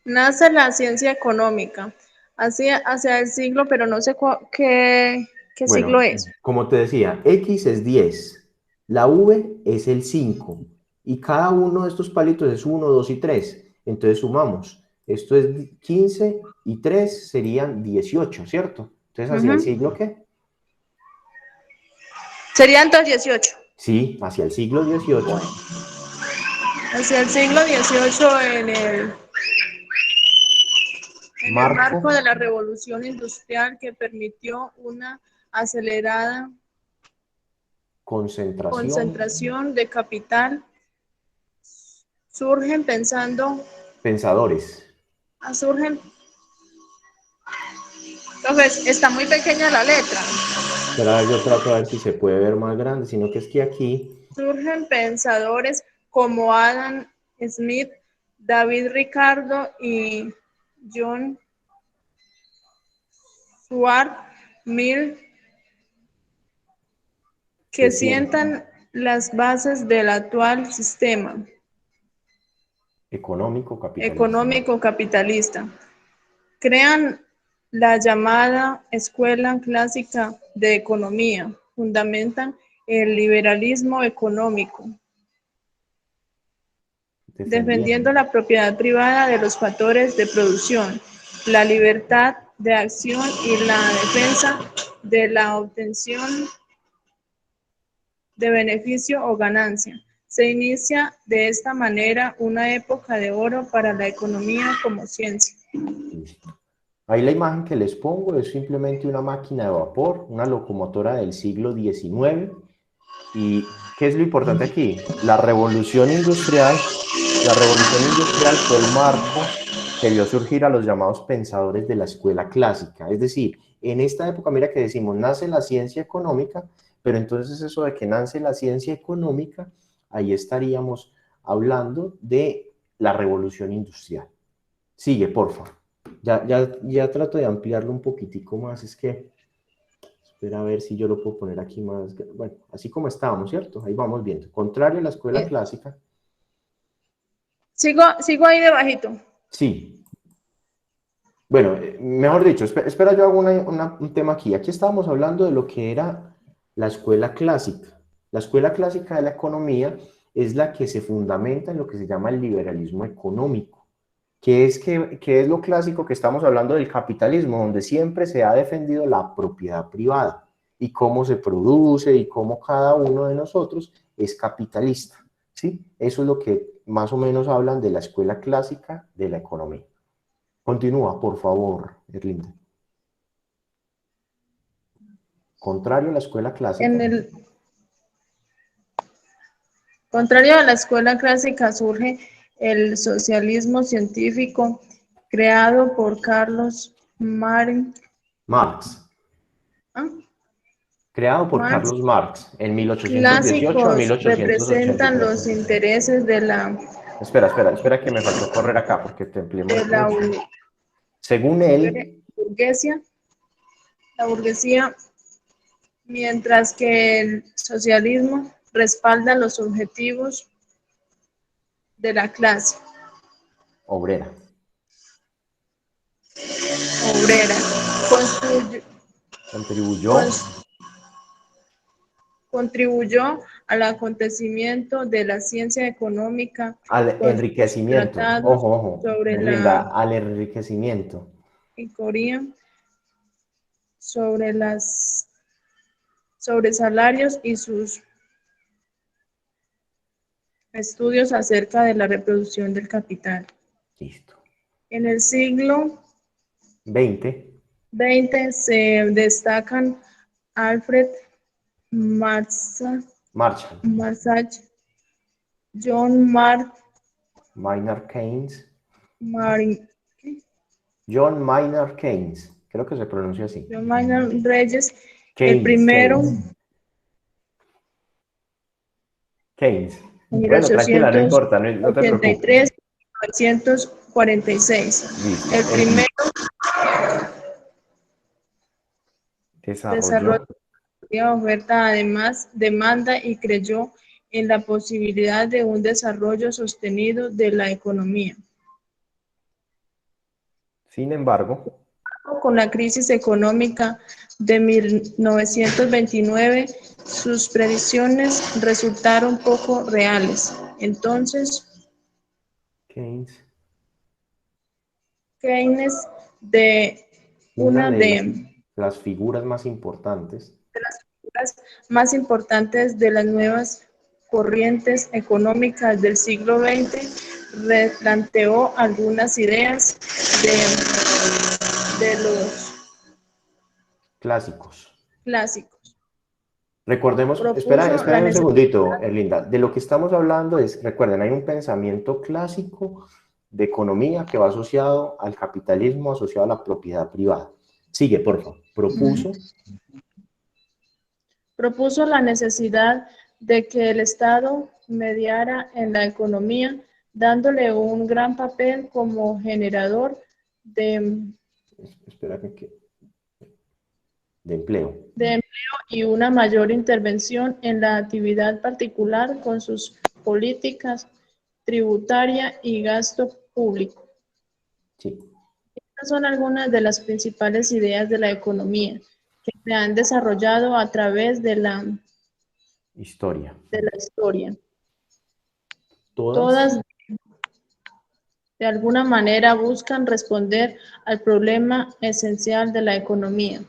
Nace la ciencia económica hacia el siglo, pero no sé qué siglo Bueno, es. como te decía, X es 10, la V es el 5, y cada uno de estos palitos es 1, 2 y 3. Entonces sumamos. Esto es 15 y 3 serían 18, ¿cierto? Entonces, ¿hacia el Ujú. siglo qué? Sería entonces 18. Sí, hacia el siglo 18. Hacia el siglo XVIII en el marco Marco, de la revolución industrial que permitió una acelerada concentración, concentración de capital, surgen pensando, pensadores. surgen, entonces está muy pequeña la letra, Pero yo trato a ver si se puede ver más grande, sino que es que aquí, surgen pensadores como Adam Smith, David Ricardo y John Stuart Mill, que que sientan sientan las bases del actual sistema económico capitalista. económico capitalista. Crean la llamada Escuela Clásica de Economía, fundamentan el liberalismo económico, defendiendo Defendiendo. la propiedad privada de los factores de producción, la libertad de acción y la defensa de la obtención de beneficio o ganancia. Se inicia de esta manera una época de oro para la economía como ciencia. Listo. Ahí la imagen que les pongo es simplemente una máquina de vapor, una locomotora del siglo XIX. ¿Y qué es lo importante aquí? La revolución industrial. La revolución industrial fue el marco que vio surgir a los llamados pensadores de la escuela clásica. Es decir, en esta época, mira que decimos, nace la ciencia económica, pero entonces eso de que nace la ciencia económica, ahí estaríamos hablando de la revolución industrial. Sigue, porfa. Ya trato de ampliarlo un poquitico más, es que, espera a ver si yo lo puedo poner aquí más, bueno, así como estábamos, ¿cierto? Ahí vamos viendo. Contrario a la escuela clásica, Sigo ahí debajito. sí. Bueno, mejor dicho, espera, yo hago un tema aquí. Aquí estábamos hablando de lo que era la escuela clásica. La escuela clásica de la economía es la que se fundamenta en lo que se llama el liberalismo económico. ¿Qué es lo clásico que estamos hablando del capitalismo, donde siempre se ha defendido la propiedad privada y cómo se produce y cómo cada uno de nosotros es capitalista? ¿Sí? Eso es lo que más o menos hablan de la escuela clásica de la economía. Continúa, por favor, Erlinda. Contrario a la escuela clásica, En el contrario a la escuela clásica surge el socialismo científico creado por Carlos Marx, ¿ah? creado por Marx. Carlos Marx en 1818 a Clásicos representan 1883. los intereses Espera que me faltó correr acá porque te de empleemos la mucho. Según él, burguesía, la burguesía, mientras que el socialismo respalda los objetivos de la clase obrera. obrera. Construyó, Contribuyó contribuyó al acontecimiento de la ciencia económica al con sus enriquecimiento. tratados Ojo, sobre la Erlinda, al enriquecimiento. teoría, sobre salarios y sus estudios acerca de la reproducción del capital. Listo. En el siglo 20. XX se destacan Alfred Marsach, Marshall, John Maynard Keynes, Marin- John Maynard Keynes. Creo que se pronuncia así. John Maynard Reyes, el Keynes, primero Keynes. en Bueno, tranquila, no importa, no te preocupes. 1883 1946. Listo. El primero Desarrolló desarrolló oferta, además demanda, y creyó en la posibilidad de un desarrollo sostenido de la economía. Sin embargo, Con la crisis económica de 1929, sus predicciones resultaron poco reales. Entonces, Keynes, Keynes, de una una de de las figuras más importantes, las figuras más importantes de las nuevas corrientes económicas del siglo XX, replanteó algunas ideas de los clásicos. clásicos. Recordemos, espera, Propuso espera la un necesidad segundito, Erlinda. De lo que estamos hablando es, recuerden, hay un pensamiento clásico de economía que va asociado al capitalismo, asociado a la propiedad privada. Sigue, por favor. propuso la necesidad de que el Estado mediara en la economía, dándole un gran papel como generador de Espera de empleo. y una mayor intervención en la actividad particular con sus políticas tributaria y gasto público. Sí. Estas son algunas de las principales ideas de la economía que se han desarrollado a través de la Historia. historia. Todas Todas de alguna manera buscan responder al problema esencial de la economía,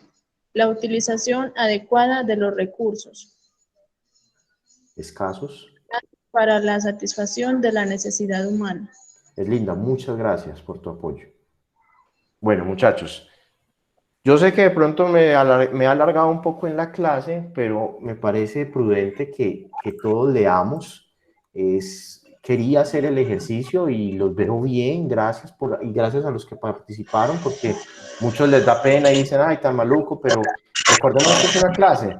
la utilización adecuada de los recursos escasos. para la satisfacción de la necesidad humana. Erlinda, muchas gracias por tu apoyo. Bueno, muchachos, yo sé que de pronto me he alargado un poco en la clase, pero me parece prudente que todos leamos. Quería hacer el ejercicio y los veo bien, y gracias a los que participaron, porque muchos les da pena y dicen, ay, tan maluco, pero recordemos que es una clase.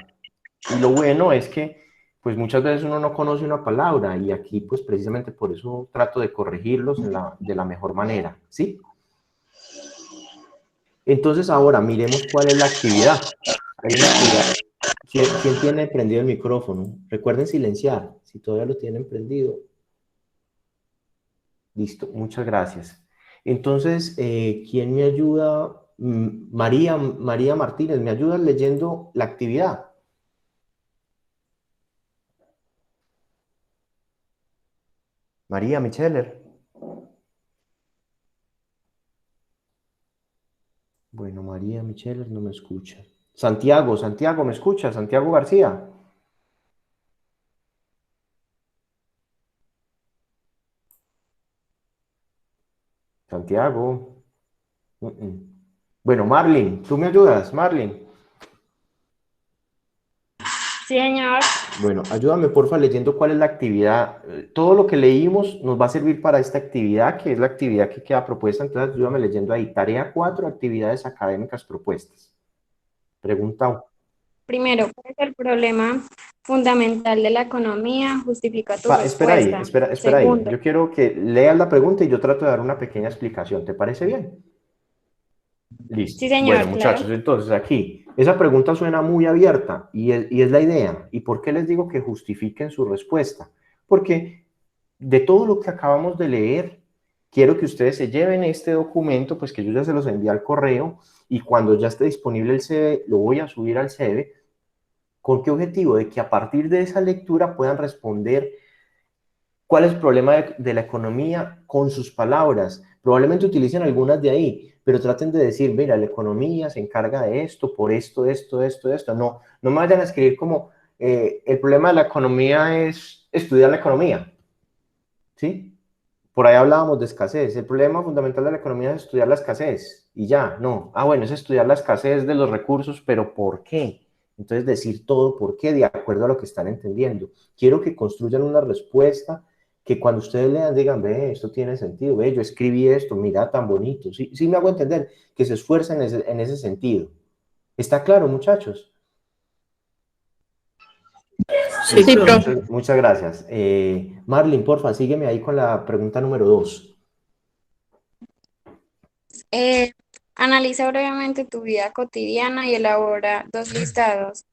Y lo bueno es que pues muchas veces uno no conoce una palabra y aquí pues precisamente por eso trato de corregirlos de la mejor manera, ¿sí? Entonces ahora miremos cuál es la actividad. Hay una actividad. ¿Quién tiene prendido el micrófono? Recuerden silenciar, si todavía lo tienen prendido. Listo, muchas gracias. Entonces, ¿quién me ayuda? María Martínez, ¿me ayuda leyendo la actividad? María Micheler. Bueno, María Micheler no me escucha. Santiago, ¿me escucha? Santiago García. Santiago. Bueno, Marlene, ¿tú me ayudas, Marlene? Sí, señor. Bueno, ayúdame porfa leyendo cuál es la actividad. Todo lo que leímos nos va a servir para esta actividad, que es la actividad que queda propuesta. Entonces, ayúdame leyendo ahí. Tarea 4, actividades académicas propuestas. Pregunta 1. Primero, ¿cuál es el problema fundamental de la economía? Justifica tu Espera ahí, respuesta. espera ahí. Segundo, Yo quiero que leas la pregunta y yo trato de dar una pequeña explicación. ¿Te parece bien? Listo. sí, señor, Bueno, muchachos, claro. entonces aquí, esa pregunta suena muy abierta y es la idea. ¿Y por qué les digo que justifiquen su respuesta? Porque de todo lo que acabamos de leer, quiero que ustedes se lleven este documento, pues que yo ya se los envié al correo y cuando ya esté disponible el CV, lo voy a subir al CV. ¿Con qué objetivo? De que a partir de esa lectura puedan responder cuál es el problema de la economía con sus palabras. Probablemente utilicen algunas de ahí, pero traten de decir, mira, la economía se encarga de esto, por esto, esto. No me vayan a escribir como, el problema de la economía es estudiar la economía, ¿sí? Por ahí hablábamos de escasez. El problema fundamental de la economía es estudiar la escasez y ya, no. Bueno, es estudiar la escasez de los recursos, pero ¿por qué? Entonces decir todo por qué de acuerdo a lo que están entendiendo. Quiero que construyan una respuesta que cuando ustedes lean digan, ve, esto tiene sentido, ve, yo escribí esto, mira, tan bonito. Sí, sí me hago entender, que se esfuercen en ese sentido. ¿Está claro, muchachos? Sí, Sí, Listo, profe. profe. muchas gracias. Marlene, porfa, sígueme ahí con la pregunta número 2. Eh, Analiza brevemente tu vida cotidiana y elabora dos listados,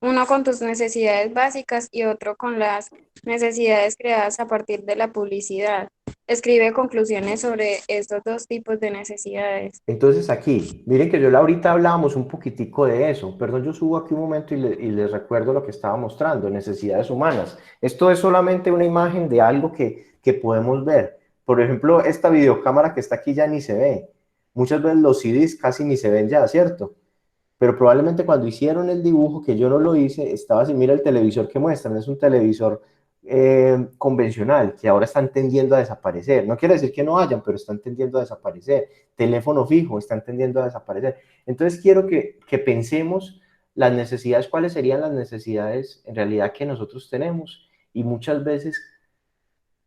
uno con tus necesidades básicas y otro con las necesidades creadas a partir de la publicidad. Escribe conclusiones sobre estos dos tipos de necesidades. Entonces aquí, miren que yo ahorita hablábamos un poquitico de eso. Perdón, yo subo aquí un momento y les recuerdo lo que estaba mostrando, necesidades humanas. Esto es solamente una imagen de algo que podemos ver. Por ejemplo, esta videocámara que está aquí ya ni se ve. Muchas veces los CDs casi ni se ven ya, ¿cierto? Pero probablemente cuando hicieron el dibujo, que yo no lo hice, estaba así, mira el televisor que muestran, es un televisor convencional, que ahora están tendiendo a desaparecer. No quiere decir que no hayan, pero están tendiendo a desaparecer. Teléfono fijo, están tendiendo a desaparecer. Entonces quiero que pensemos las necesidades, cuáles serían las necesidades en realidad que nosotros tenemos. Y muchas veces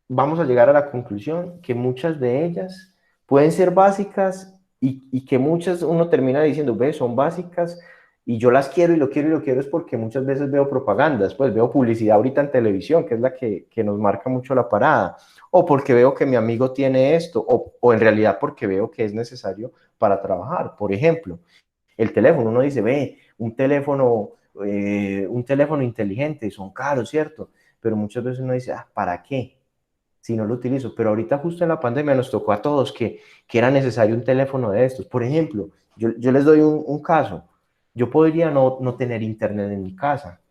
vamos a llegar a la conclusión que muchas de ellas pueden ser básicas y que muchas uno termina diciendo, ve, son básicas y yo las quiero y lo quiero y lo quiero es porque muchas veces veo propagandas, pues veo publicidad ahorita en televisión, que es la que nos marca mucho la parada, o porque veo que mi amigo tiene esto, o en realidad porque veo que es necesario para trabajar. Por ejemplo, el teléfono, uno dice, ve, un teléfono inteligente, son caros, ¿cierto? Pero muchas veces uno dice, ah, ¿para qué? Si no lo utilizo. Pero ahorita justo en la pandemia nos tocó a todos que era necesario un teléfono de estos. Por ejemplo, yo les doy un caso. Yo podría no tener internet en mi casa,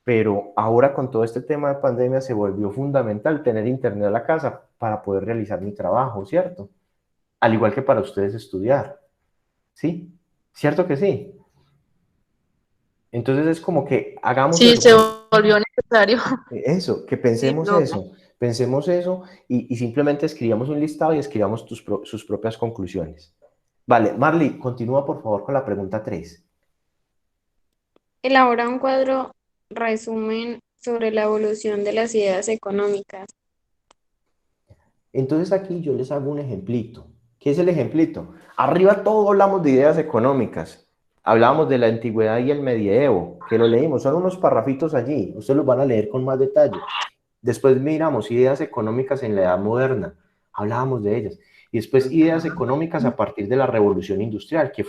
pero ahora con todo este tema de pandemia se volvió fundamental tener internet en la casa para poder realizar mi trabajo, ¿cierto? Al igual que para ustedes estudiar, ¿sí? ¿Cierto que sí? Entonces es como que hagamos Sí, eso, se volvió necesario. eso, que Sí, profe. pensemos eso y simplemente escribamos un listado y escribamos sus propias conclusiones. Vale, Marley, continúa por favor con la pregunta 3. Elabora un cuadro resumen sobre la evolución de las ideas económicas. Entonces aquí yo les hago un ejemplito. ¿Qué es el ejemplito? Arriba todo hablamos de ideas económicas. Hablábamos de la antigüedad y el medievo, que lo leímos, son unos parrafitos allí, ustedes los van a leer con más detalle. Después miramos ideas económicas en la edad moderna, hablábamos de ellas. Y después ideas económicas a partir de la revolución industrial, que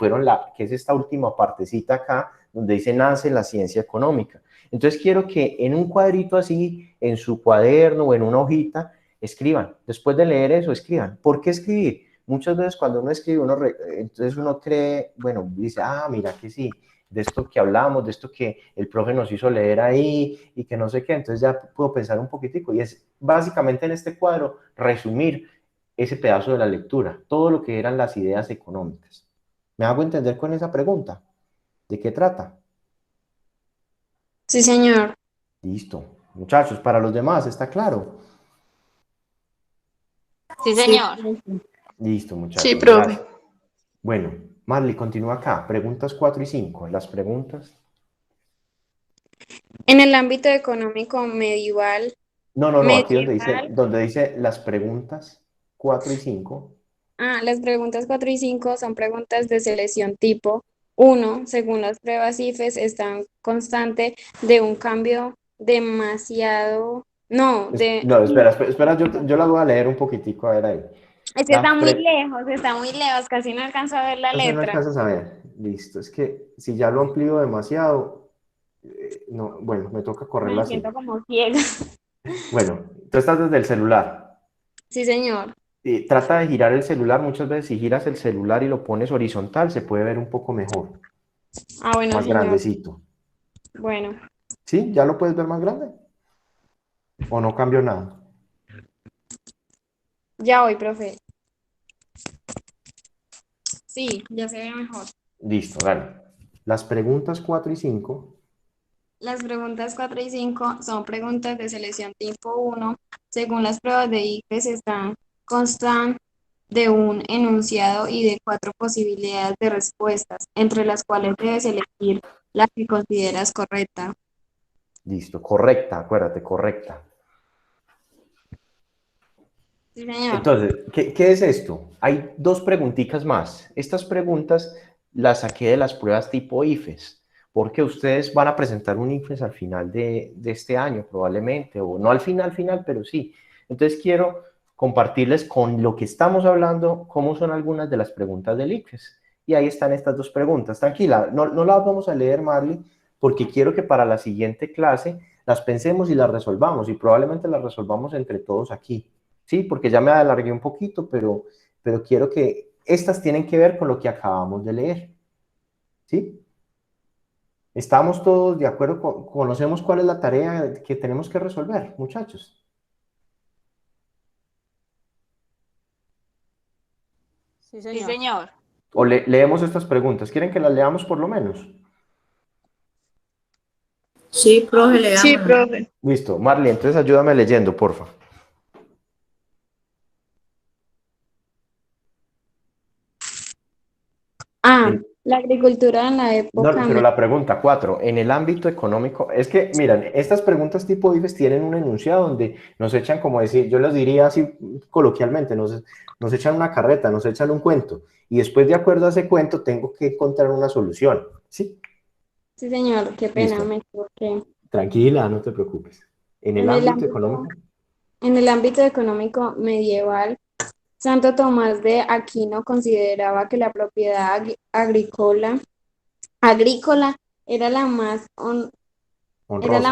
es esta última partecita acá, donde dice nace la ciencia económica. Entonces quiero que en un cuadrito así, en su cuaderno o en una hojita, escriban. Después de leer eso, escriban. ¿Por qué escribir? Muchas veces cuando uno escribe, entonces uno cree, bueno, dice, ah, mira que sí, de esto que hablamos, de esto que el profe nos hizo leer ahí y que no sé qué, entonces ya puedo pensar un poquitico y es básicamente en este cuadro resumir ese pedazo de la lectura, todo lo que eran las ideas económicas. ¿Me hago entender con esa pregunta? ¿De qué trata? Sí, señor. Listo. Muchachos, para los demás, ¿está claro? Sí, Sí, señor. Listo, sí, muchachos, profe. gracias. Bueno, Marley, continúa acá. Preguntas 4 y 5. Las preguntas. En el ámbito económico medieval, No, aquí medieval, donde dice las preguntas 4 y 5. las preguntas 4 y 5 son preguntas de selección tipo uno. Según las pruebas IFES, están constante de un cambio demasiado, no, No, espera, yo la voy a leer un poquitico, a ver ahí. es que Las pre- está muy lejos, casi no alcanzo a ver la Entonces no letra. alcanzas a ver. Listo, es que si ya lo amplío demasiado, no, bueno, me toca correrla Me así. siento como ciega. Bueno, tú estás desde el celular. Sí, señor. Trata de girar el celular. Muchas veces si giras el celular y lo pones horizontal, se puede ver un poco mejor, Ah, bueno, más señor. grandecito. Bueno, ¿Sí? ¿Ya lo puedes ver más grande? ¿O no cambió nada? ya voy, profe. Sí, ya se ve mejor. Listo, dale. Las preguntas 4 y 5. Las preguntas 4 y 5 son preguntas de selección tipo uno. Según las pruebas de ICFES, constan de un enunciado y de cuatro posibilidades de respuestas, entre las cuales debes elegir la que consideras correcta. Listo, correcta, acuérdate, correcta. Sí, señor. Entonces, ¿qué es esto? Hay dos preguntitas más. Estas preguntas las saqué de las pruebas tipo IFES, porque ustedes van a presentar un IFES al final de este año probablemente, o no al final, pero sí. Entonces quiero compartirles con lo que estamos hablando cómo son algunas de las preguntas del IFES. Y ahí están estas dos preguntas. Tranquila, no las vamos a leer, Marley, porque quiero que para la siguiente clase las pensemos y las resolvamos, y probablemente las resolvamos entre todos aquí. Sí, porque ya me alargué un poquito, pero quiero que estas tienen que ver con lo que acabamos de leer. ¿Sí? ¿Estamos todos de acuerdo? ¿Conocemos cuál es la tarea que tenemos que resolver, muchachos? Sí, Sí, señor. señor. ¿O leemos estas preguntas? ¿Quieren que las leamos por lo menos? Sí, profe, Sí, leámoslo. profe. Listo. Marley, entonces ayúdame leyendo, porfa. La agricultura en la No, época pero la pregunta 4, en el ámbito económico, es que, miran, estas preguntas tipo IFES tienen un enunciado donde nos echan, como decir, yo les diría así coloquialmente, nos echan una carreta, nos echan un cuento, y después de acuerdo a ese cuento tengo que encontrar una solución, ¿sí? Sí, señor, qué pena, Listo, me equivoqué. tranquila, no te preocupes. En el En el ámbito ámbito, económico, en el ámbito económico medieval, Santo Tomás de Aquino consideraba que la propiedad agrícola era era la honrosa,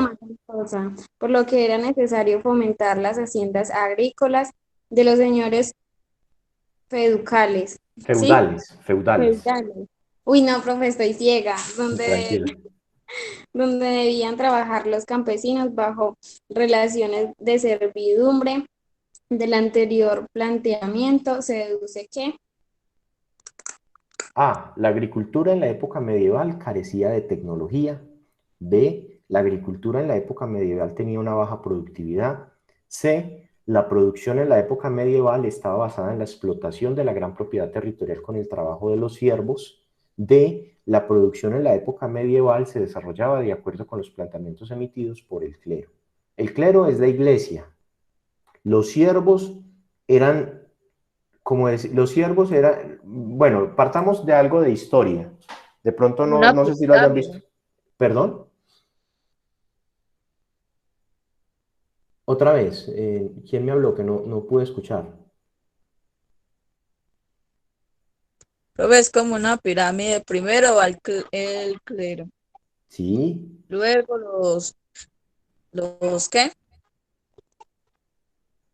más honrosa, por lo que era necesario fomentar las haciendas agrícolas de los señores feudales, ¿sí? feudales, Feudales. Uy, no, profe, estoy ciega, tranquila. donde debían trabajar los campesinos bajo relaciones de servidumbre. Del anterior planteamiento se deduce que A. La agricultura en la época medieval carecía de tecnología. B. La agricultura en la época medieval tenía una baja productividad. C. La producción en la época medieval estaba basada en la explotación de la gran propiedad territorial con el trabajo de los siervos. D. La producción en la época medieval se desarrollaba de acuerdo con los planteamientos emitidos por el clero. El clero es la iglesia. Los siervos eran como decir, los siervos eran, bueno, partamos de algo de historia. De pronto Como no, una no sé si lo hayan visto. pirámide. ¿Perdón? Otra vez, ¿quién me habló? Que no pude escuchar. Profe, es como una pirámide. Primero va el clero. Sí, Luego los ¿qué?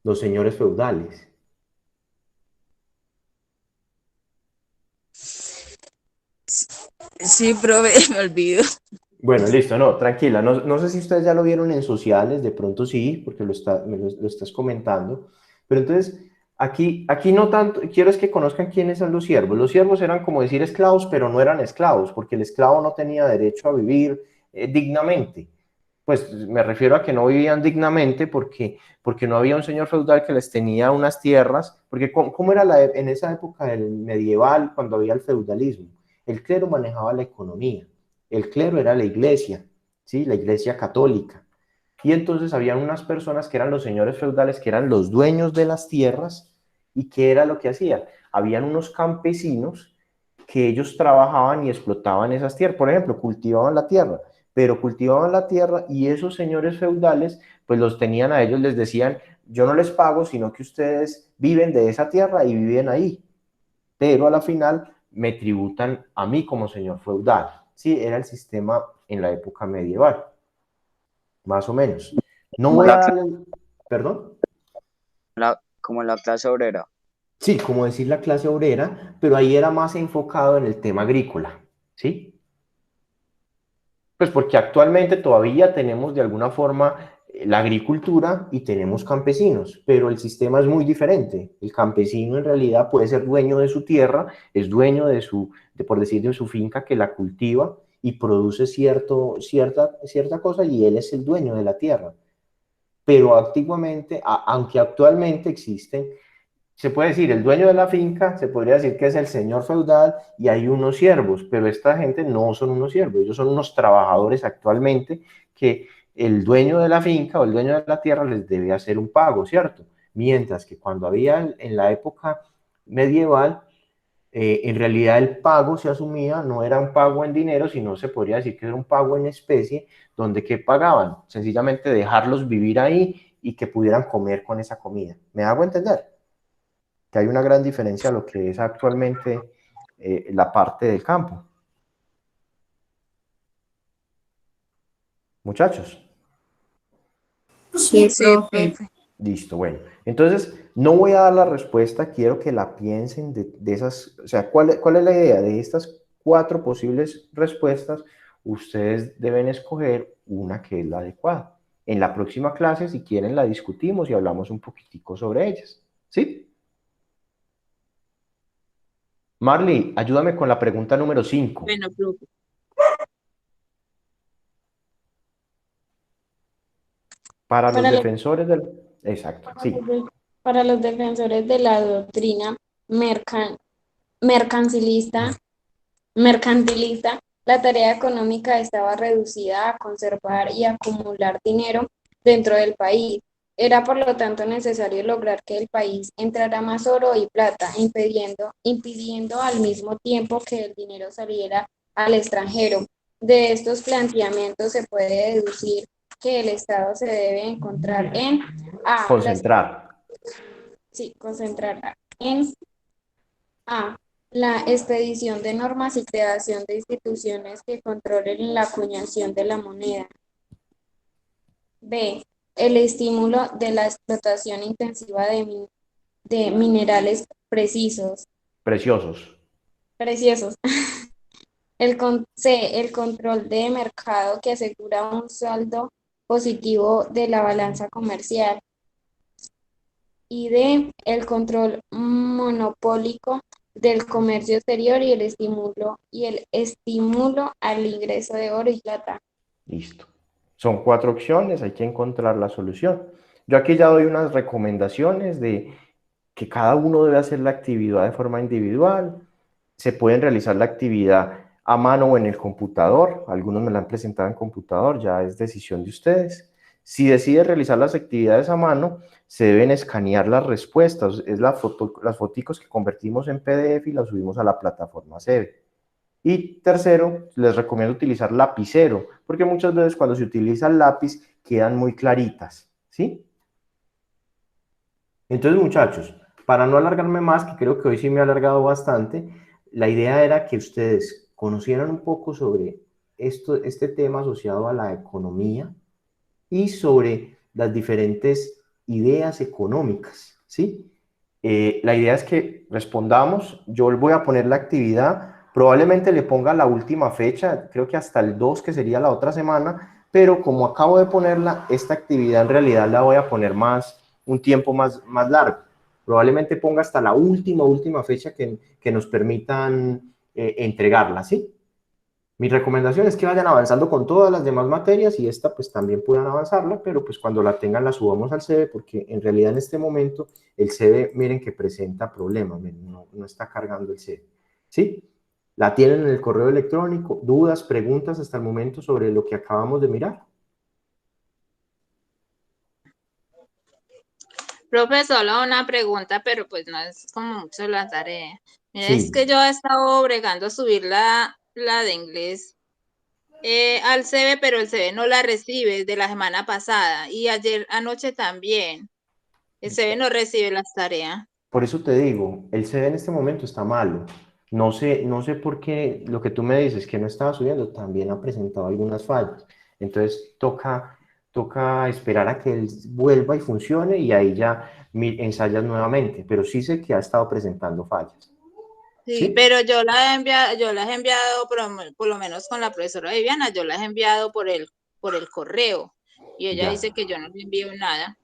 los señores feudales. Sí, profe, me olvido. Bueno, listo, no, tranquila. No sé si ustedes ya lo vieron en sociales, de pronto sí, porque lo estás comentando. Pero entonces, aquí no tanto, quiero es que conozcan quiénes son los siervos. Los siervos eran como decir esclavos, pero no eran esclavos, porque el esclavo no tenía derecho a vivir dignamente. Pues me refiero a que no vivían dignamente porque no había un señor feudal que les tenía unas tierras, porque ¿cómo era en esa época del medieval, cuando había el feudalismo? El clero manejaba la economía. El clero era la iglesia, ¿sí? La iglesia católica. Y entonces habían unas personas que eran los señores feudales, que eran los dueños de las tierras, y ¿qué era lo que hacían? Habían unos campesinos que ellos trabajaban y explotaban esas tierras. Por ejemplo, cultivaban la tierra, pero cultivaban la tierra y esos señores feudales, pues los tenían a ellos, les decían, yo no les pago, sino que ustedes viven de esa tierra y viven ahí, pero a la final me tributan a mí como señor feudal. Sí, era el sistema en la época medieval, más o menos. No Como voy a la, darle, perdón. como la clase obrera. Sí, como decir la clase obrera, pero ahí era más enfocado en el tema agrícola, ¿sí? Pues porque actualmente todavía tenemos de alguna forma la agricultura y tenemos campesinos, pero el sistema es muy diferente. El campesino en realidad puede ser dueño de su tierra, es dueño por decir, de su finca que la cultiva y produce cierta cosa y él es el dueño de la tierra. Pero antiguamente, aunque actualmente existen, se puede decir, el dueño de la finca, se podría decir que es el señor feudal y hay unos siervos, pero esta gente no son unos siervos, ellos son unos trabajadores actualmente que el dueño de la finca o el dueño de la tierra les debe hacer un pago, ¿cierto? Mientras que cuando había en la época medieval, en realidad el pago se asumía, no era un pago en dinero, sino se podría decir que era un pago en especie, donde ¿qué pagaban? Sencillamente dejarlos vivir ahí y que pudieran comer con esa comida. ¿Me hago entender? Que hay una gran diferencia a lo que es actualmente la parte del campo. Muchachos. Sí, Sí, profe. profe. Listo, bueno. Entonces, no voy a dar la respuesta, quiero que la piensen de esas, o sea, ¿cuál es la idea? De estas 4 posibles respuestas, ustedes deben escoger una que es la adecuada. En la próxima clase, si quieren, la discutimos y hablamos un poquitico sobre ellas. ¿Sí? Marley, ayúdame con la pregunta número 5. Bueno, profe. Para los Para los, defensores del... Exacto, sí. para los defensores de la doctrina mercan- mercantilista, mercantilista, la tarea económica estaba reducida a conservar y acumular dinero dentro del país. Era por lo tanto necesario lograr que el país entrara más oro y plata, impidiendo al mismo tiempo que el dinero saliera al extranjero. De estos planteamientos se puede deducir que el Estado se debe encontrar en A, Concentrar. concentrar en A. La expedición de normas y creación de instituciones que controlen la acuñación de la moneda. B. El estímulo de la explotación intensiva de minerales Preciosos. preciosos. C. El control de mercado que asegura un saldo positivo de la balanza comercial. Y D. El control monopólico del comercio exterior y el estímulo al ingreso de oro y plata. Listo. Son 4 opciones, hay que encontrar la solución. Yo aquí ya doy unas recomendaciones de que cada uno debe hacer la actividad de forma individual. Se pueden realizar la actividad a mano o en el computador. Algunos me la han presentado en computador, ya es decisión de ustedes. Si deciden realizar las actividades a mano, se deben escanear las respuestas. Es las foticos que convertimos en PDF y las subimos a la plataforma CEBE. Y tercero, les recomiendo utilizar lapicero, porque muchas veces cuando se utiliza el lápiz quedan muy claritas, ¿sí? Entonces, muchachos, para no alargarme más, que creo que hoy sí me he alargado bastante, la idea era que ustedes conocieran un poco sobre este tema asociado a la economía y sobre las diferentes ideas económicas, ¿sí? La idea es que respondamos, yo voy a poner la actividad, probablemente le ponga la última fecha, creo que hasta el 2, que sería la otra semana, pero como acabo de ponerla, esta actividad en realidad la voy a poner un tiempo más largo. Probablemente ponga hasta la última fecha que nos permitan entregarla, ¿sí? Mi recomendación es que vayan avanzando con todas las demás materias y esta pues también puedan avanzarla, pero pues cuando la tengan la subamos al CEBE, porque en realidad en este momento el CEBE, miren que presenta problemas, no está cargando el CEBE, ¿sí? La tienen en el correo electrónico, dudas, preguntas hasta el momento sobre lo que acabamos de mirar. Profe, solo una pregunta, pero pues no es como mucho la tarea. Mira, Sí. es que yo he estado bregando a subir la de inglés al CB, pero el CB no la recibe de la semana pasada y anoche también. El CB no recibe las tareas. Por eso te digo, el CEBE en este momento está malo. No sé por qué lo que tú me dices que no estaba subiendo también ha presentado algunas fallas. Entonces toca esperar a que él vuelva y funcione y ahí ya ensayas nuevamente. Pero sí sé que ha estado presentando fallas. Sí, ¿Sí? pero yo las he enviado por lo menos con la profesora Viviana, yo las he enviado por el correo y ella Ya. dice que yo no le envío nada.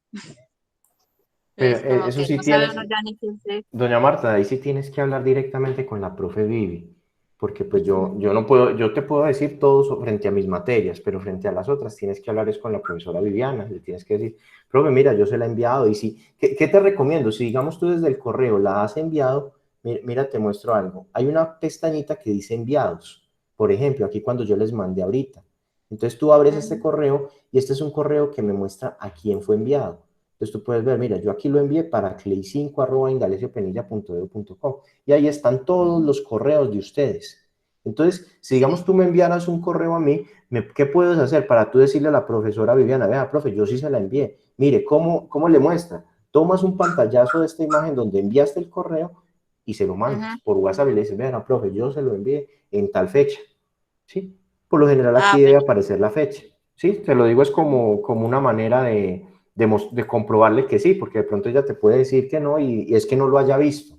Pero Entonces, como eso que sí no sabe tienes, uno ya ni qué hacer. doña Marta, ahí sí tienes que hablar directamente con la profe Vivi, porque pues yo no puedo, yo te puedo decir todo frente a mis materias, pero frente a las otras tienes que hablar es con la profesora Viviana, le tienes que decir, profe, mira, yo se la he enviado y si, ¿qué te recomiendo? Si digamos tú desde el correo la has enviado, mira, te muestro algo. Hay una pestañita que dice enviados, por ejemplo, aquí cuando yo les mandé ahorita. Entonces tú abres este correo y este es un correo que me muestra a quién fue enviado. Entonces tú puedes ver, mira, yo aquí lo envié para clay5@indaleciopenilia.edu.com y ahí están todos los correos de ustedes. Entonces, si digamos tú me enviaras un correo a mí, ¿qué puedes hacer para tú decirle a la profesora Viviana, vea, profe, yo sí se la envié? Mire, ¿cómo le muestra? Tomas un pantallazo de esta imagen donde enviaste el correo y se lo mandas por WhatsApp y le dices, vea, profe, yo se lo envié en tal fecha, ¿sí? Por lo general aquí debe aparecer la fecha, ¿sí? Te lo digo es como una manera de comprobarle que sí, porque de pronto ella te puede decir que no y es que no lo haya visto.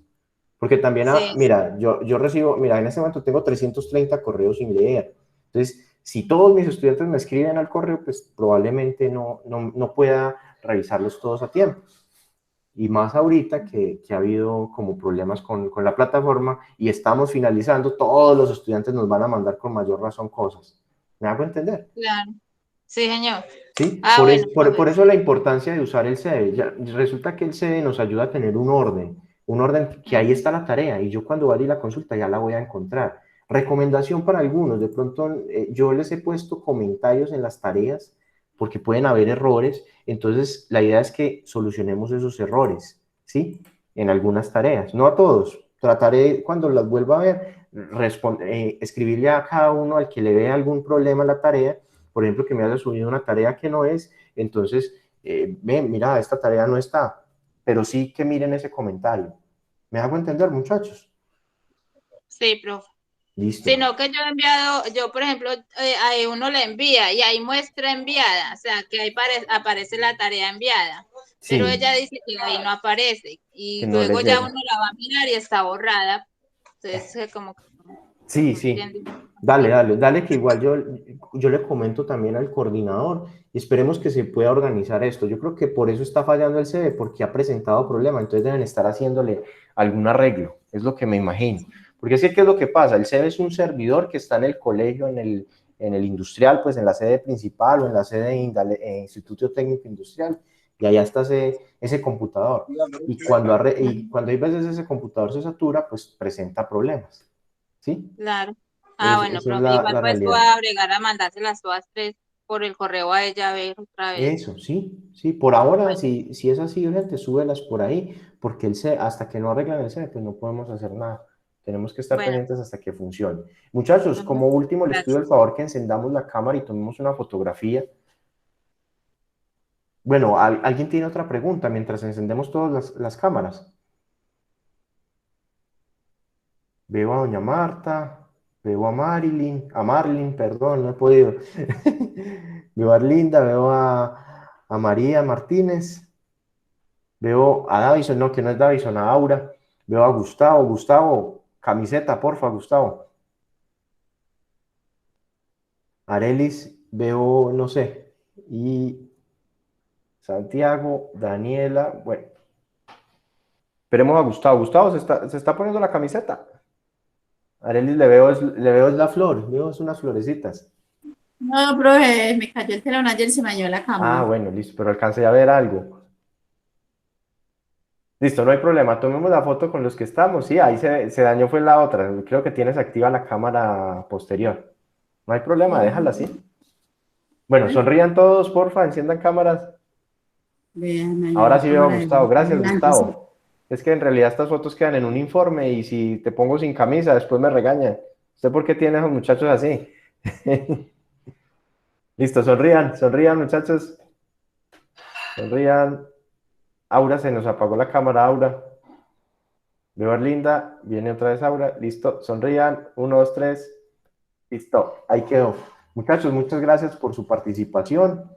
Porque también, mira, yo recibo, mira, en este momento tengo 330 correos sin leer. Entonces, si todos mis estudiantes me escriben al correo, pues probablemente no pueda revisarlos todos a tiempo. Y más ahorita que ha habido como problemas con la plataforma y estamos finalizando, todos los estudiantes nos van a mandar con mayor razón cosas. ¿Me hago entender? Claro. Sí, señor. ¿Sí? Bueno, por eso la importancia de usar el CEDE. Resulta que el CEDE nos ayuda a tener un orden que ahí está la tarea y yo cuando vaya a la consulta ya la voy a encontrar. Recomendación para algunos, de pronto yo les he puesto comentarios en las tareas porque pueden haber errores, entonces la idea es que solucionemos esos errores, ¿sí? En algunas tareas, no a todos. Trataré cuando las vuelva a ver, escribirle a cada uno al que le vea algún problema en la tarea, por ejemplo, que me haya subido una tarea que no es, entonces, mira, esta tarea no está, pero sí que miren ese comentario. ¿Me hago entender, muchachos? Sí, profe. Listo. Sino que yo he enviado, yo por ejemplo, ahí uno le envía y ahí muestra enviada, o sea, que ahí aparece la tarea enviada, pero Sí, ella dice que ahí no aparece y que no luego les ya llega. uno la va a mirar y está borrada, entonces como que Sí, no sí. entiendo. Dale, que igual yo le comento también al coordinador y esperemos que se pueda organizar esto. Yo creo que por eso está fallando el CEDE, porque ha presentado problemas, entonces deben estar haciéndole algún arreglo, es lo que me imagino. Porque es que, ¿qué es lo que pasa? El CEDE es un servidor que está en el colegio, en el industrial, pues en la sede principal o en la sede de Instituto Técnico Industrial, y allá está ese computador. Y cuando hay veces ese computador se satura, pues presenta problemas. ¿Sí? Claro. Bueno, Esa es profe, igual la pues voy realidad. a agregar a mandárselas todas tres por el correo a ella a ver otra vez. Eso, sí. Por ahora, si es así, gente, súbelas por ahí, porque hasta que no arreglan el CEDE, pues no podemos hacer nada. Tenemos que estar Bueno, pendientes hasta que funcione. Muchachos, como último, les pido gracias. el favor que encendamos la cámara y tomemos una fotografía. Bueno, ¿alguien tiene otra pregunta mientras encendemos todas las cámaras? Veo a doña Marta, veo a Marlin, perdón, no he podido. Veo a Arlinda, veo a María Martínez, veo a Davison, no, que no es Davison, a Aura, veo a Gustavo, camiseta, porfa, Gustavo. Arelis, veo, no sé, y Santiago, Daniela, bueno. Esperemos a Gustavo se está poniendo la camiseta. Arelis le veo es la flor, veo es unas florecitas. No, profe, me cayó el telón ayer y se me dañó la Ah, cama. bueno, listo, pero alcancé a ver algo. Listo, no hay problema. Tomemos la foto con los que estamos. Sí, ahí se dañó fue la otra. Creo que tienes activa la cámara posterior. No hay problema, déjala así. Bueno, sonrían todos, porfa, enciendan cámaras. Vean, me dañó Ahora la sí veo a cámara Gustavo. Gracias, blanca, sí. Gustavo. Es que en realidad estas fotos quedan en un informe y si te pongo sin camisa, después me regañan. ¿Usted por qué tiene a esos muchachos así? Listo, sonrían, muchachos. Sonrían. Aura, se nos apagó la cámara, Aura. Veo a Arlinda, viene otra vez Aura, listo, sonrían, 1, 2, 3, listo, ahí quedó. Muchachos, muchas gracias por su participación,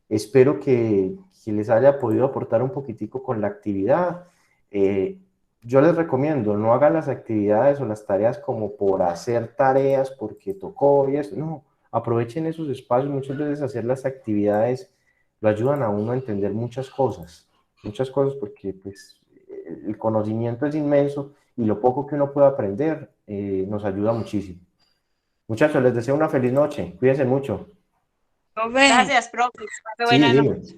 espero que les haya podido aportar un poquitico con la actividad. Yo les recomiendo, no hagan las actividades o las tareas como por hacer tareas, porque tocó y eso, no, aprovechen esos espacios, muchas veces hacer las actividades lo ayudan a uno a entender muchas cosas porque pues el conocimiento es inmenso y lo poco que uno puede aprender nos ayuda muchísimo. Muchachos, les deseo una feliz noche. Cuídense mucho. Profe, Gracias, profe. Pase Sí, buena dime. noche.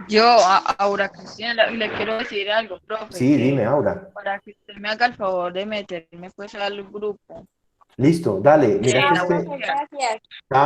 yo a Aura Cristina le quiero decir algo, profe, Sí, que dime, Aura. para que usted me haga el favor de meterme pues al grupo Listo, dale. Mira de que la Chao, este... profe, universidad. gracias.